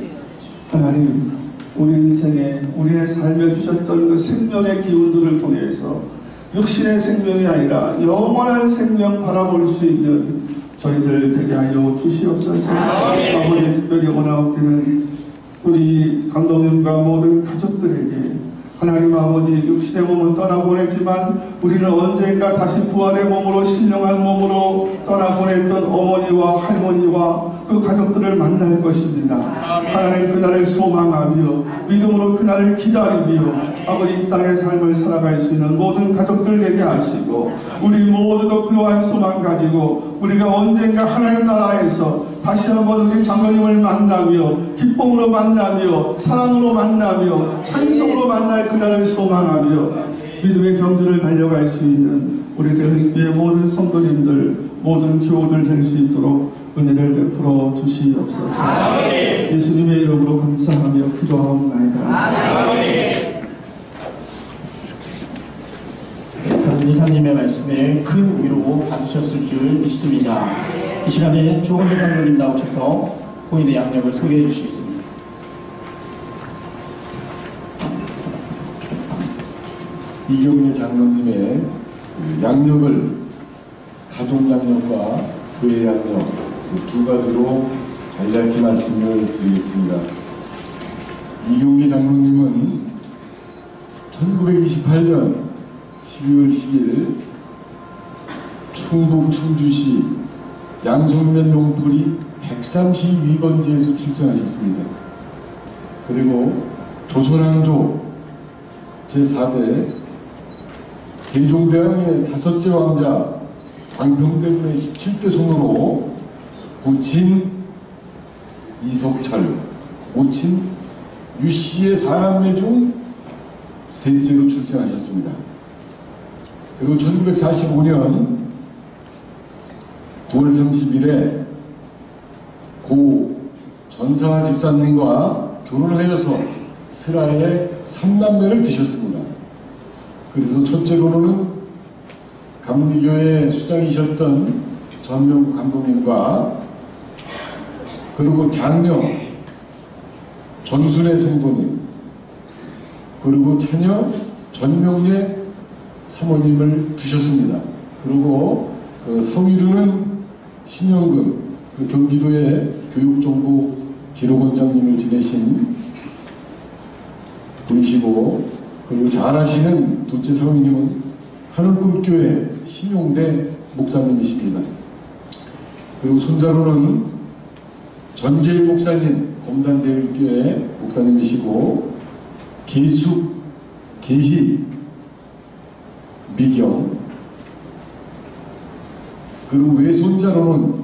하나님, 우리 인생에, 우리의 삶에 주셨던 그 생명의 기운들을 통해서 육신의 생명이 아니라 영원한 생명 바라볼 수 있는 저희들 되게 하여 주시옵소서. 아버지, 특별히 원하옵기는 우리 감독님과 모든 가족들에게 하나님 아버지, 육신의 몸은 떠나보냈지만 우리는 언젠가 다시 부활의 몸으로, 신령한 몸으로 떠나보냈던 어머니와 할머니와 그 가족들을 만날 것입니다. 하나님, 그날을 소망하며 믿음으로 그날을 기다리며 아버지, 이 땅의 삶을 살아갈 수 있는 모든 가족들 되게 하시고, 우리 모두도 그러한 소망 가지고 우리가 언젠가 하나님 나라에서 다시 한번 우리 장로님을 만나며 기쁨으로 만나며 사랑으로 만나며 찬송으로 만날 그날을 소망하며 믿음의 경주를 달려갈 수 있는 우리 대한민국의 모든 성도님들, 모든 교우들 될 수 있도록 은혜를 베풀어 주시옵소서. 예수님의 이름으로 감사하며 기도하옵나이다. 이사님의 말씀에 큰 위로 받으셨을 줄 믿습니다. 이 시간에 조은배 장로님 나오셔서 본인의 양력을 소개해 주시겠습니다. 이경래 장로님의 양력을 가족 양력과 교회 양력 두 가지로 간략히 말씀을 드리겠습니다. 이경래 장로님은 1928년 12월 10일 충북 청주시 양성면 용풀이 132번지에서 출생하셨습니다. 그리고 조선왕조 제4대 세종대왕의 5째 왕자 광평대군의 17대 손으로 부친 이석철, 모친 유씨의 4남매 중 셋째로 출생하셨습니다. 그리고 1945년 9월 30일에 고 전상하 집사님과 결혼하여서 슬하에 3남매를 두셨습니다. 그래서 첫째로는 감리교회 수장이셨던 전명국 감독님과 그리고 장녀 전순의 성도님 그리고 차녀 전명례 사모님을 두셨습니다. 그리고 그 사위로는 신영근 그 경기도의 교육정보 기록원장님을 지내신 분이시고, 그리고 잘하시는 둘째 사모님은 하늘꿈교회 신용대 목사님이십니다. 그리고 손자로는 전계일 목사님 검단대일교회 목사님이시고, 계숙 계희 미경, 그리고 외손자로는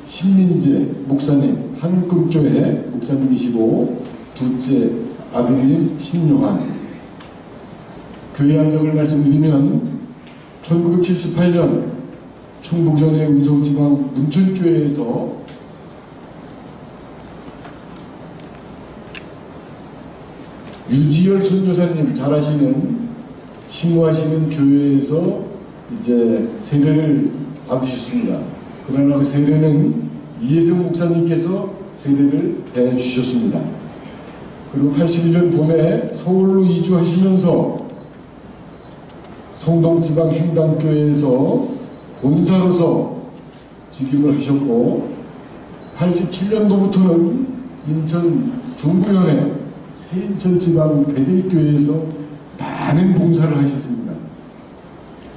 신민재 목사님 하늘꿈교회 목사님이시고, 둘째 아드님 신요한. 교회 학력을 말씀드리면 1978년 충북전의 음성지방 문천교회에서 유지열 선교사님 잘하시는 신고하시는 교회에서 이제 세례를 받으셨습니다. 그러나 그 세례는 이혜성 목사님께서 세례를 해주셨습니다. 그리고 81년 봄에 서울로 이주하시면서 성동지방행당교회에서 본사로서 직임을 하셨고, 87년도부터는 인천 중구현의 새인천지방 대들교회에서 많은 봉사를 하셨습니다.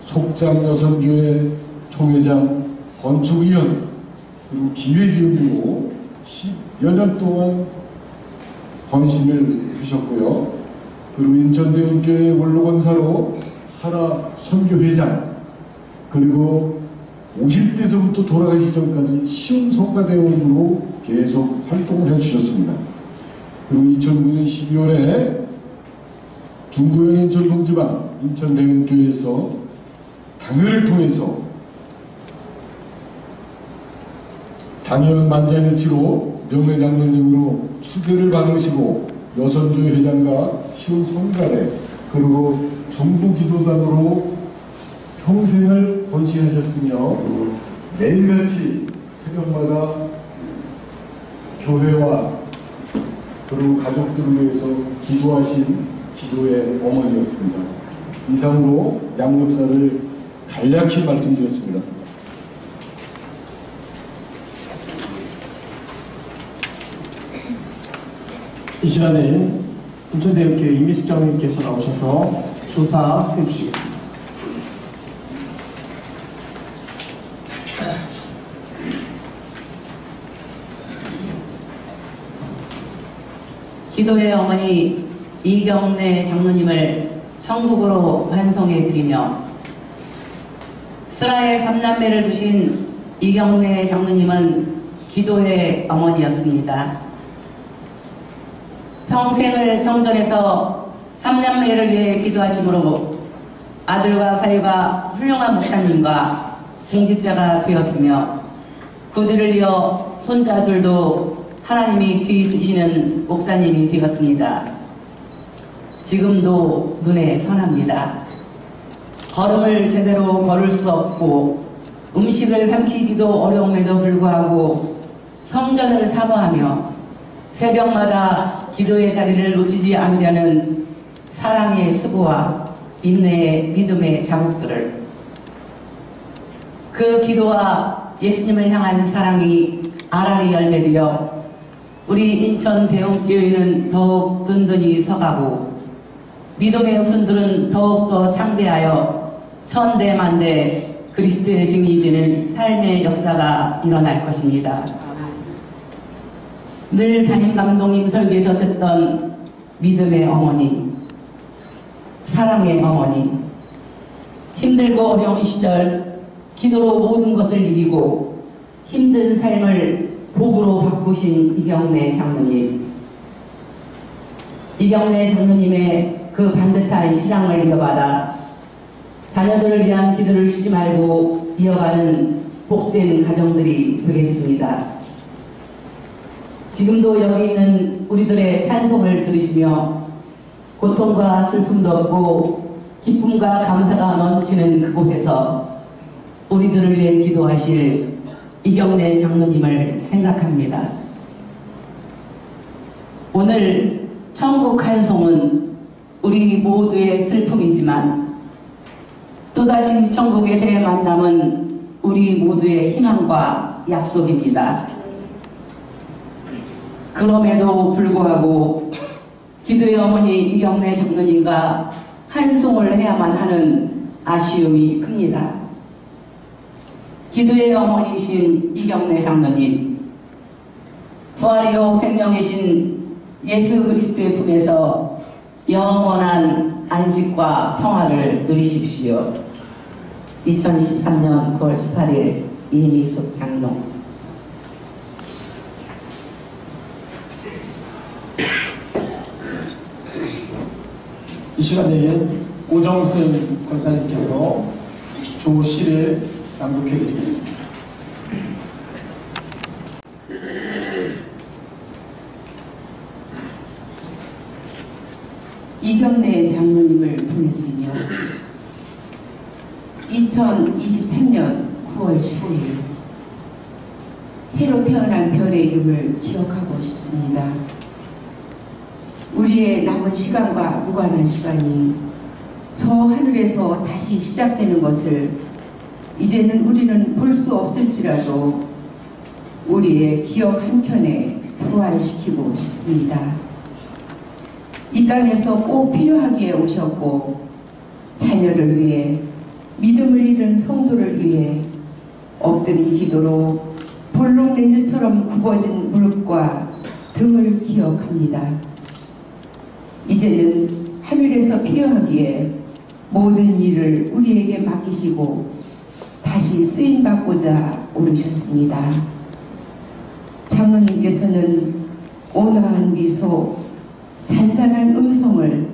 속장여선교회 총회장, 건축위원, 그리고 기획위원으로 10여 년 동안 헌신을 하셨고요. 그리고 인천대원교회 원로권사로 살아 선교회장, 그리고 50대에서부터 돌아가시 전까지 시흥성가대원으로 계속 활동을 해주셨습니다. 그리고 2009년 12월에 중구형 인천동지방 인천대원교회에서 당회를 통해서 당회원 만장일치로 명예장로님으로 추대를 받으시고, 여선교회 회장과 시흥성가대 그리고 중부기도단으로 평생을 헌신하셨으며, 매일같이 새벽마다 교회와 그리고 가족들을 위해서 기도하신 기도의 어머니였습니다. 이상으로 양 목사를 간략히 말씀드렸습니다. 이 시간에 인천대학교회 이미숙 장로님께서 나오셔서 조사해 주시겠습니다. 기도의 어머니 이경래 장로님을 천국으로 환송해드리며, 슬하의 3남매를 두신 이경래 장로님은 기도의 어머니였습니다. 평생을 성전에서 3남매를 위해 기도하심으로 아들과 사위가 훌륭한 목사님과 공직자가 되었으며, 그들을 이어 손자들도 하나님이 귀히 쓰시는 목사님이 되었습니다. 지금도 눈에 선합니다. 걸음을 제대로 걸을 수 없고 음식을 삼키기도 어려움에도 불구하고 성전을 사모하며 새벽마다 기도의 자리를 놓치지 않으려는 사랑의 수고와 인내의 믿음의 자국들을, 그 기도와 예수님을 향한 사랑이 알알이 열매되어 우리 인천 대원교회는 더욱 든든히 서가고, 믿음의 후손들은 더욱더 창대하여 천대만대 그리스도의 증인이 되는 삶의 역사가 일어날 것입니다. 늘 담임 감독님 설교에서 듣던 믿음의 어머니, 사랑의 어머니, 힘들고 어려운 시절 기도로 모든 것을 이기고 힘든 삶을 복으로 바꾸신 이경래 장로님, 이경래 장로님의 그 반듯한 신앙을 이어받아 자녀들을 위한 기도를 쉬지 말고 이어가는 복된 가정들이 되겠습니다. 지금도 여기 있는 우리들의 찬송을 들으시며 고통과 슬픔도 없고 기쁨과 감사가 넘치는 그곳에서 우리들을 위해 기도하실 이경래 장로님을 생각합니다. 오늘 천국 한송은 우리 모두의 슬픔이지만 또다시 천국에서의 만남은 우리 모두의 희망과 약속입니다. 그럼에도 불구하고 기도의 어머니 이경래 장로님과 한송을 해야만 하는 아쉬움이 큽니다. 기도의 어머니이신 이경래 장로님, 부활이요 생명이신 예수 그리스도의 품에서 영원한 안식과 평화를 누리십시오. 2023년 9월 18일 이미숙 장로. 이 시간에 오정순 권사님께서 조시를 낭독해 드리겠습니다. 이경래 장로님을 보내드리며 2023년 9월 15일 새로 태어난 별의 이름을 기억하고 싶습니다. 우리의 남은 시간과 무관한 시간이 저 하늘에서 다시 시작되는 것을 이제는 우리는 볼 수 없을지라도 우리의 기억 한켠에 부활시키고 싶습니다. 이 땅에서 꼭 필요하기에 오셨고 자녀를 위해, 믿음을 잃은 성도를 위해 엎드린 기도로 볼록렌즈처럼 굽어진 무릎과 등을 기억합니다. 이제는 하늘에서 필요하기에 모든 일을 우리에게 맡기시고 다시 쓰임받고자 오르셨습니다. 장로님께서는 온화한 미소, 잔잔한 음성을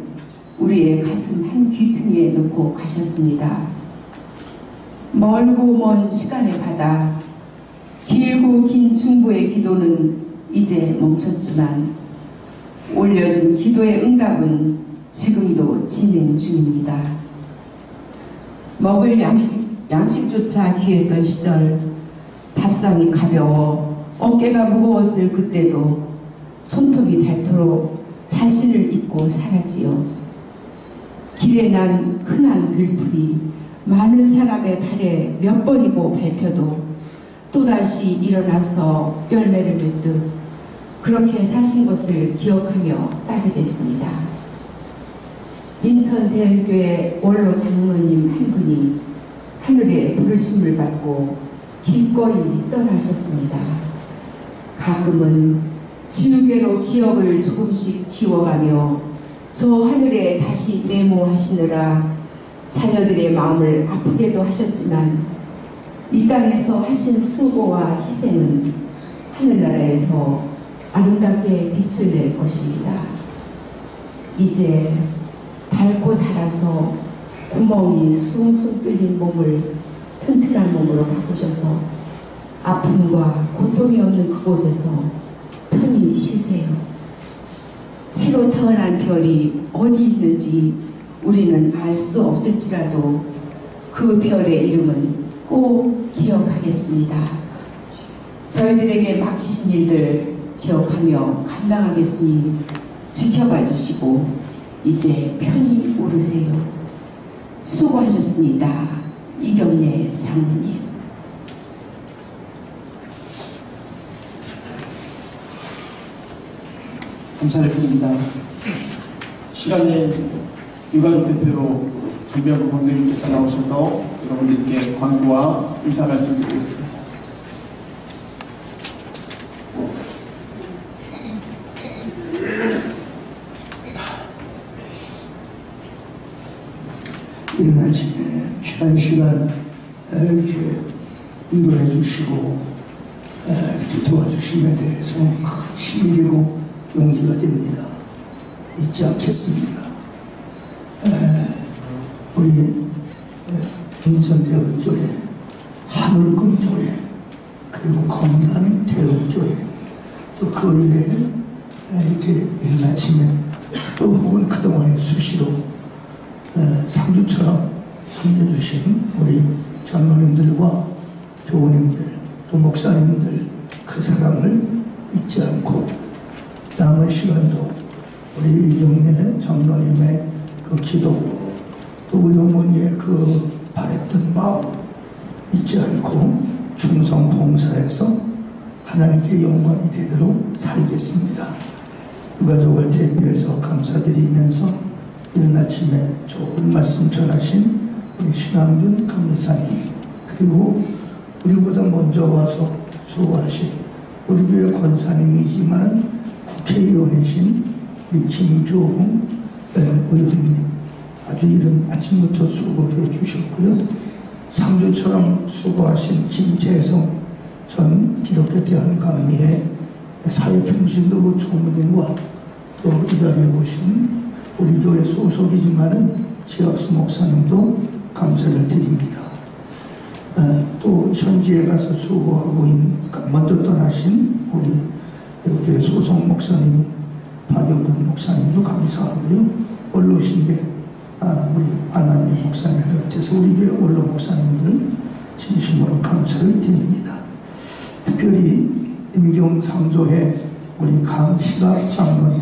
우리의 가슴 한 귀퉁이에 놓고 가셨습니다. 멀고 먼 시간의 바다, 길고 긴 중보의 기도는 이제 멈췄지만 올려진 기도의 응답은 지금도 진행 중입니다. 먹을 양식조차 귀했던 시절, 밥상이 가벼워 어깨가 무거웠을 그때도 손톱이 닳도록 자신을 잊고 살았지요. 길에 난 흔한 들풀이 많은 사람의 발에 몇 번이고 밟혀도 또다시 일어나서 열매를 맺듯 그렇게 사신 것을 기억하며 따르겠습니다. 인천대학교의 원로 장로님 한 분이 하늘의 부르심을 받고 기꺼이 떠나셨습니다. 가끔은 지우개로 기억을 조금씩 지워가며 저 하늘에 다시 메모하시느라 자녀들의 마음을 아프게도 하셨지만 이 땅에서 하신 수고와 희생은 하늘나라에서 아름답게 빛을 낼 것입니다. 이제 닳고 닳아서 구멍이 숭숭 뚫린 몸을 튼튼한 몸으로 바꾸셔서 아픔과 고통이 없는 그곳에서 편히 쉬세요. 새로 태어난 별이 어디 있는지 우리는 알 수 없을지라도 그 별의 이름은 꼭 기억하겠습니다. 저희들에게 맡기신 일들 기억하며 감당하겠으니 지켜봐 주시고 이제 편히 오르세요. 수고하셨습니다. 이경래 장로님. 감사를 드립니다. 시간에 유가족 대표로 김병구 권대리께서 나오셔서 여러분들께 권고와 인사 말씀드리겠습니다. 이른 아침에 귀한 시간 이렇게 인도해 주시고 이렇게 도와주심에 대해서 큰 힘이 되고 용기가 됩니다. 잊지 않겠습니다. 우리 인천대학교회, 하늘금교회, 그리고 검단 대학교회, 또 그 일에 이렇게 이른 아침에 또 혹은 그동안에 수시로 상주처럼 섬겨주신 우리 장로님들과 교우님들, 또 목사님들 그 사랑을 잊지 않고 남은 시간도 우리 이경래 장로님의 그 기도, 또 우리 어머니의 그 바랬던 마음 잊지 않고 충성 봉사해서 하나님께 영광이 되도록 살겠습니다. 유가족을 대표해서 감사드리면서 이른 아침에 좋은 말씀 전하신 우리 신앙균 감리사님, 그리고 우리보다 먼저 와서 수고하신 우리 교회 권사님이지만 국회의원이신 우리 김교훈 의원님, 아주 이른 아침부터 수고해 주셨고요. 상주처럼 수고하신 김재성 전 기독교 대한강의회 사회평신도 총무님과 또 이 자리에 오신 우리 교회 소속이지만은 지학수 목사님도 감사를 드립니다. 또 현지에 가서 수고하고 먼저 떠나신 우리 교회 소속 목사님이 박영근 목사님도 감사하고요. 원로신대 우리 안한님 목사님 곁에서 우리 교회 원로 목사님들 진심으로 감사를 드립니다. 특별히 임경상조회 우리 강희가 장로님,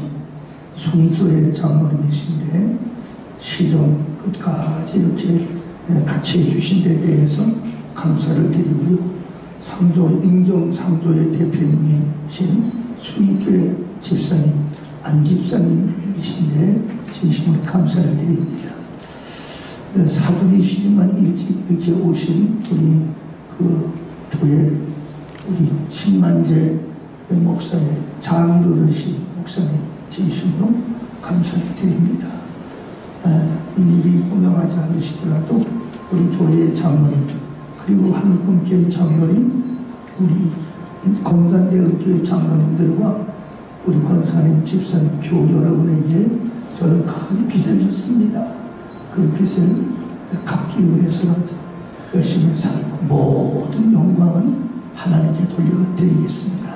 순위교회 장로님이신데 시종 끝까지 이렇게 같이 해주신 데 대해서 감사를 드리고요. 임경상조회 대표님이신 순위교회 집사님, 안 집사님이신데 진심으로 감사를 드립니다. 사분이시지만 일찍 이렇게 오신 우리 그 교회 우리 신만재 목사의 장로르신 목사님 진심으로 감사를 드립니다. 일일이 호명하지 않으시더라도 우리 교회의 장로님, 그리고 한국교회 장로님, 우리 검단대학교회 장로님들과 우리 권사님, 집사님, 교우 여러분에게 저는 큰 빚을 졌습니다. 그 빚을 갚기 위해서라도 열심히 살고 모든 영광은 하나님께 돌려드리겠습니다.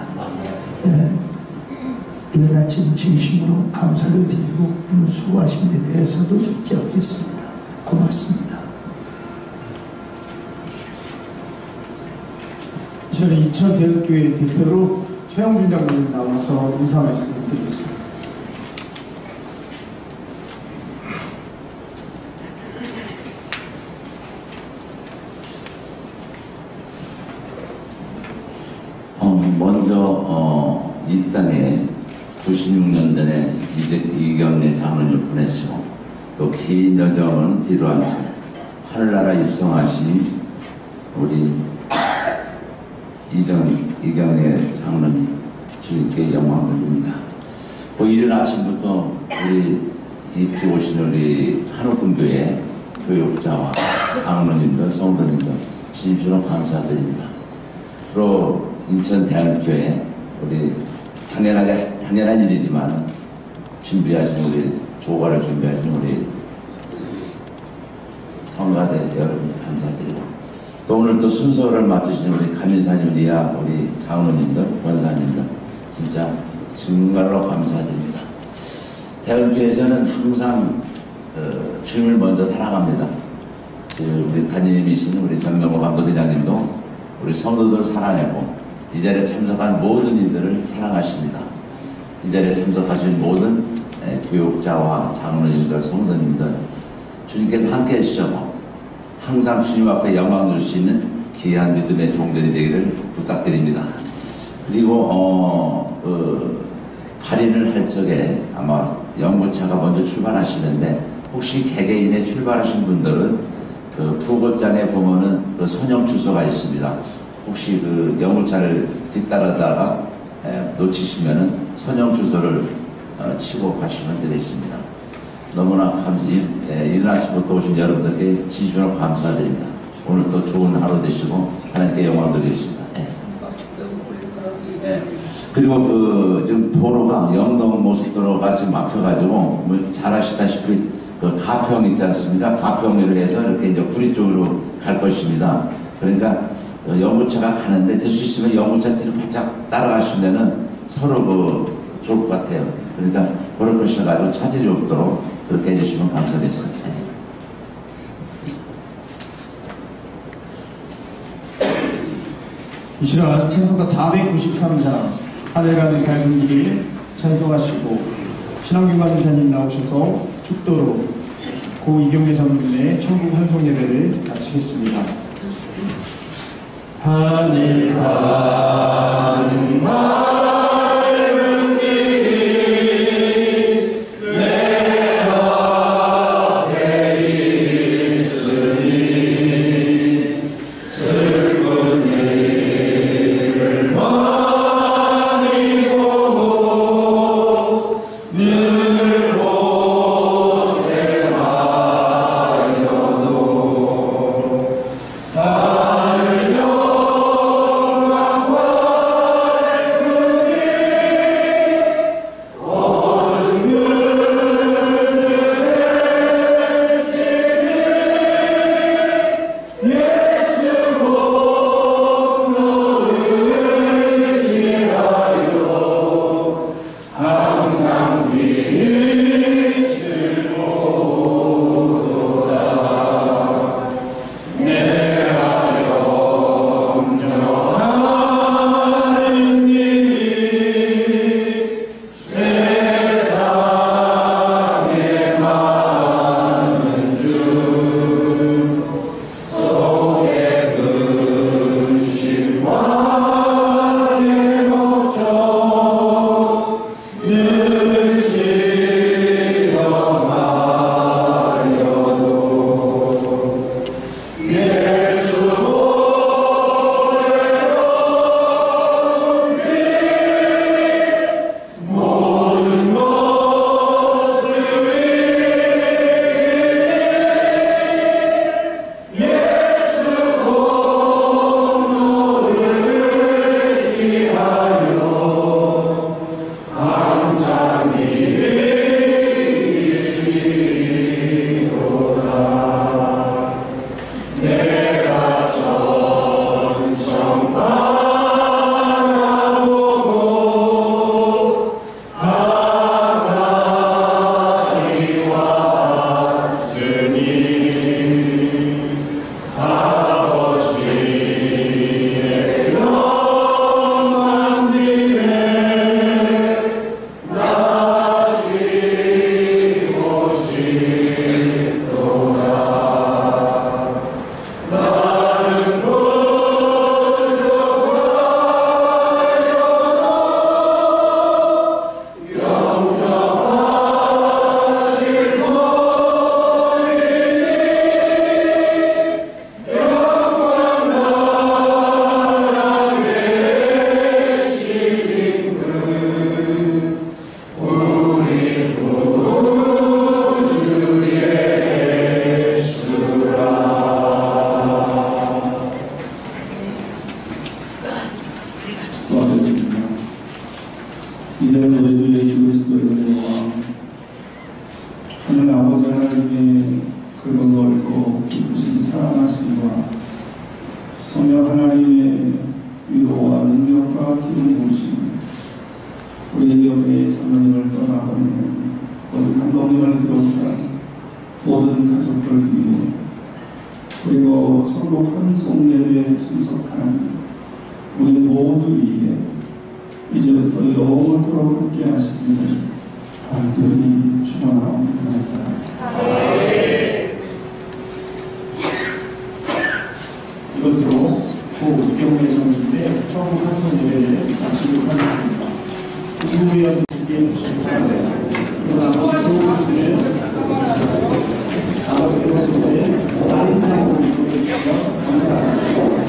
이른 아침 진심으로 감사를 드리고 오늘 수고하신 데 대해서도 잊지 않겠습니다. 고맙습니다. 이 시간에 인천대학교회 대표로 최영준 장로님 나와서 인사 말씀 드리겠습니다. 먼저 이 땅에 96년 전에 이경래 장로님을 보내시고 또 긴 여정을 뒤로하면서 하늘나라 입성하신 우리 이경래 장로님 주님께 영광 돌립니다. 그 이른 아침부터 우리 일찍 오신 우리 한옥군교회 교육자와 장로님들, 성도님들 진심으로 감사드립니다. 그리고 인천대학교에 우리 당연한 일이지만 준비하신 우리 조과를 준비하신 우리 성가대 여러분 감사드리고 또 오늘 또 순서를 맡으신 우리 감인사님, 리아 우리 장로님들, 권사님들 진짜 정말로 감사드립니다. 대학교에서는 항상 주님을 먼저 사랑합니다. 우리 담임이신 우리 전명호 감독회장님도 우리 성도들을 사랑하고 이 자리에 참석한 모든 이들을 사랑하십니다. 이 자리에 참석하신 모든 교육자와 장로님들, 성도님들 주님께서 함께 해주셔서 항상 주님 앞에 영광 줄 수 있는 귀한 믿음의 종들이 되기를 부탁드립니다. 그리고 발인을 할 적에 아마 연구차가 먼저 출발하시는데 혹시 개개인에 출발하신 분들은 그 부고장에 보면은 그 선형 주소가 있습니다. 혹시 그 영무차를 뒤따르다가 놓치시면은 선형 주소를 치고 가시면 되겠습니다. 너무나 이른 아침부터 오신 여러분들께 진심으로 감사드립니다. 오늘 또 좋은 하루 되시고 하나님께 영광 드리겠습니다. 그리고 그 지금 도로가 영동 고속도로가 지금 막혀가지고 뭐 잘 아시다시피 그 가평 있지 않습니까? 가평으로 해서 이렇게 이제 구리 쪽으로 갈 것입니다. 그러니까 영구차가 가는데 될 수 있으면 영구차 뒤를 바짝 따라가시면은 서로 그 좋을 것 같아요. 그러니까 그럴 것이어가지고 차질이 없도록 그렇게 해주시면 감사드리겠습니다. 이 시간 찬송가 493장 하늘 가는 밝은 길 찬송하시고 신앙교관 전사님 나오셔서 축도로 고 이경래 장로님의 천국 환송 예배를 마치겠습니다. 하늘 가는 밝은 길이 내 앞에 있으니 슬픈 일을 많이 보고 늘 고생하여도 이제는 우리 주 예수 그리스도의 은혜와 하늘 아버지 하나님의 그 넓고 깊으신 사랑하심과 성령 하나님의 위로와 능력과 기름 부으심, 우리 교회의 장로님을 떠나보는 우리 감독님을 비롯한 모든 가족들 위에, 그리고 서로 환송 예배에 참석한 우리 모두 위에 이제부터 영원토록 함께 하시기를 간절히 축원하옵나이다. 이것으로 고 이경래 장로님의 천국 환송 예배를 마치도록 하겠습니다. 우리의 준비해 주시기 바랍니다. 그러나 아버지 교우분들은 아버지 교우분들의 다른 주시면 감사하겠습니다.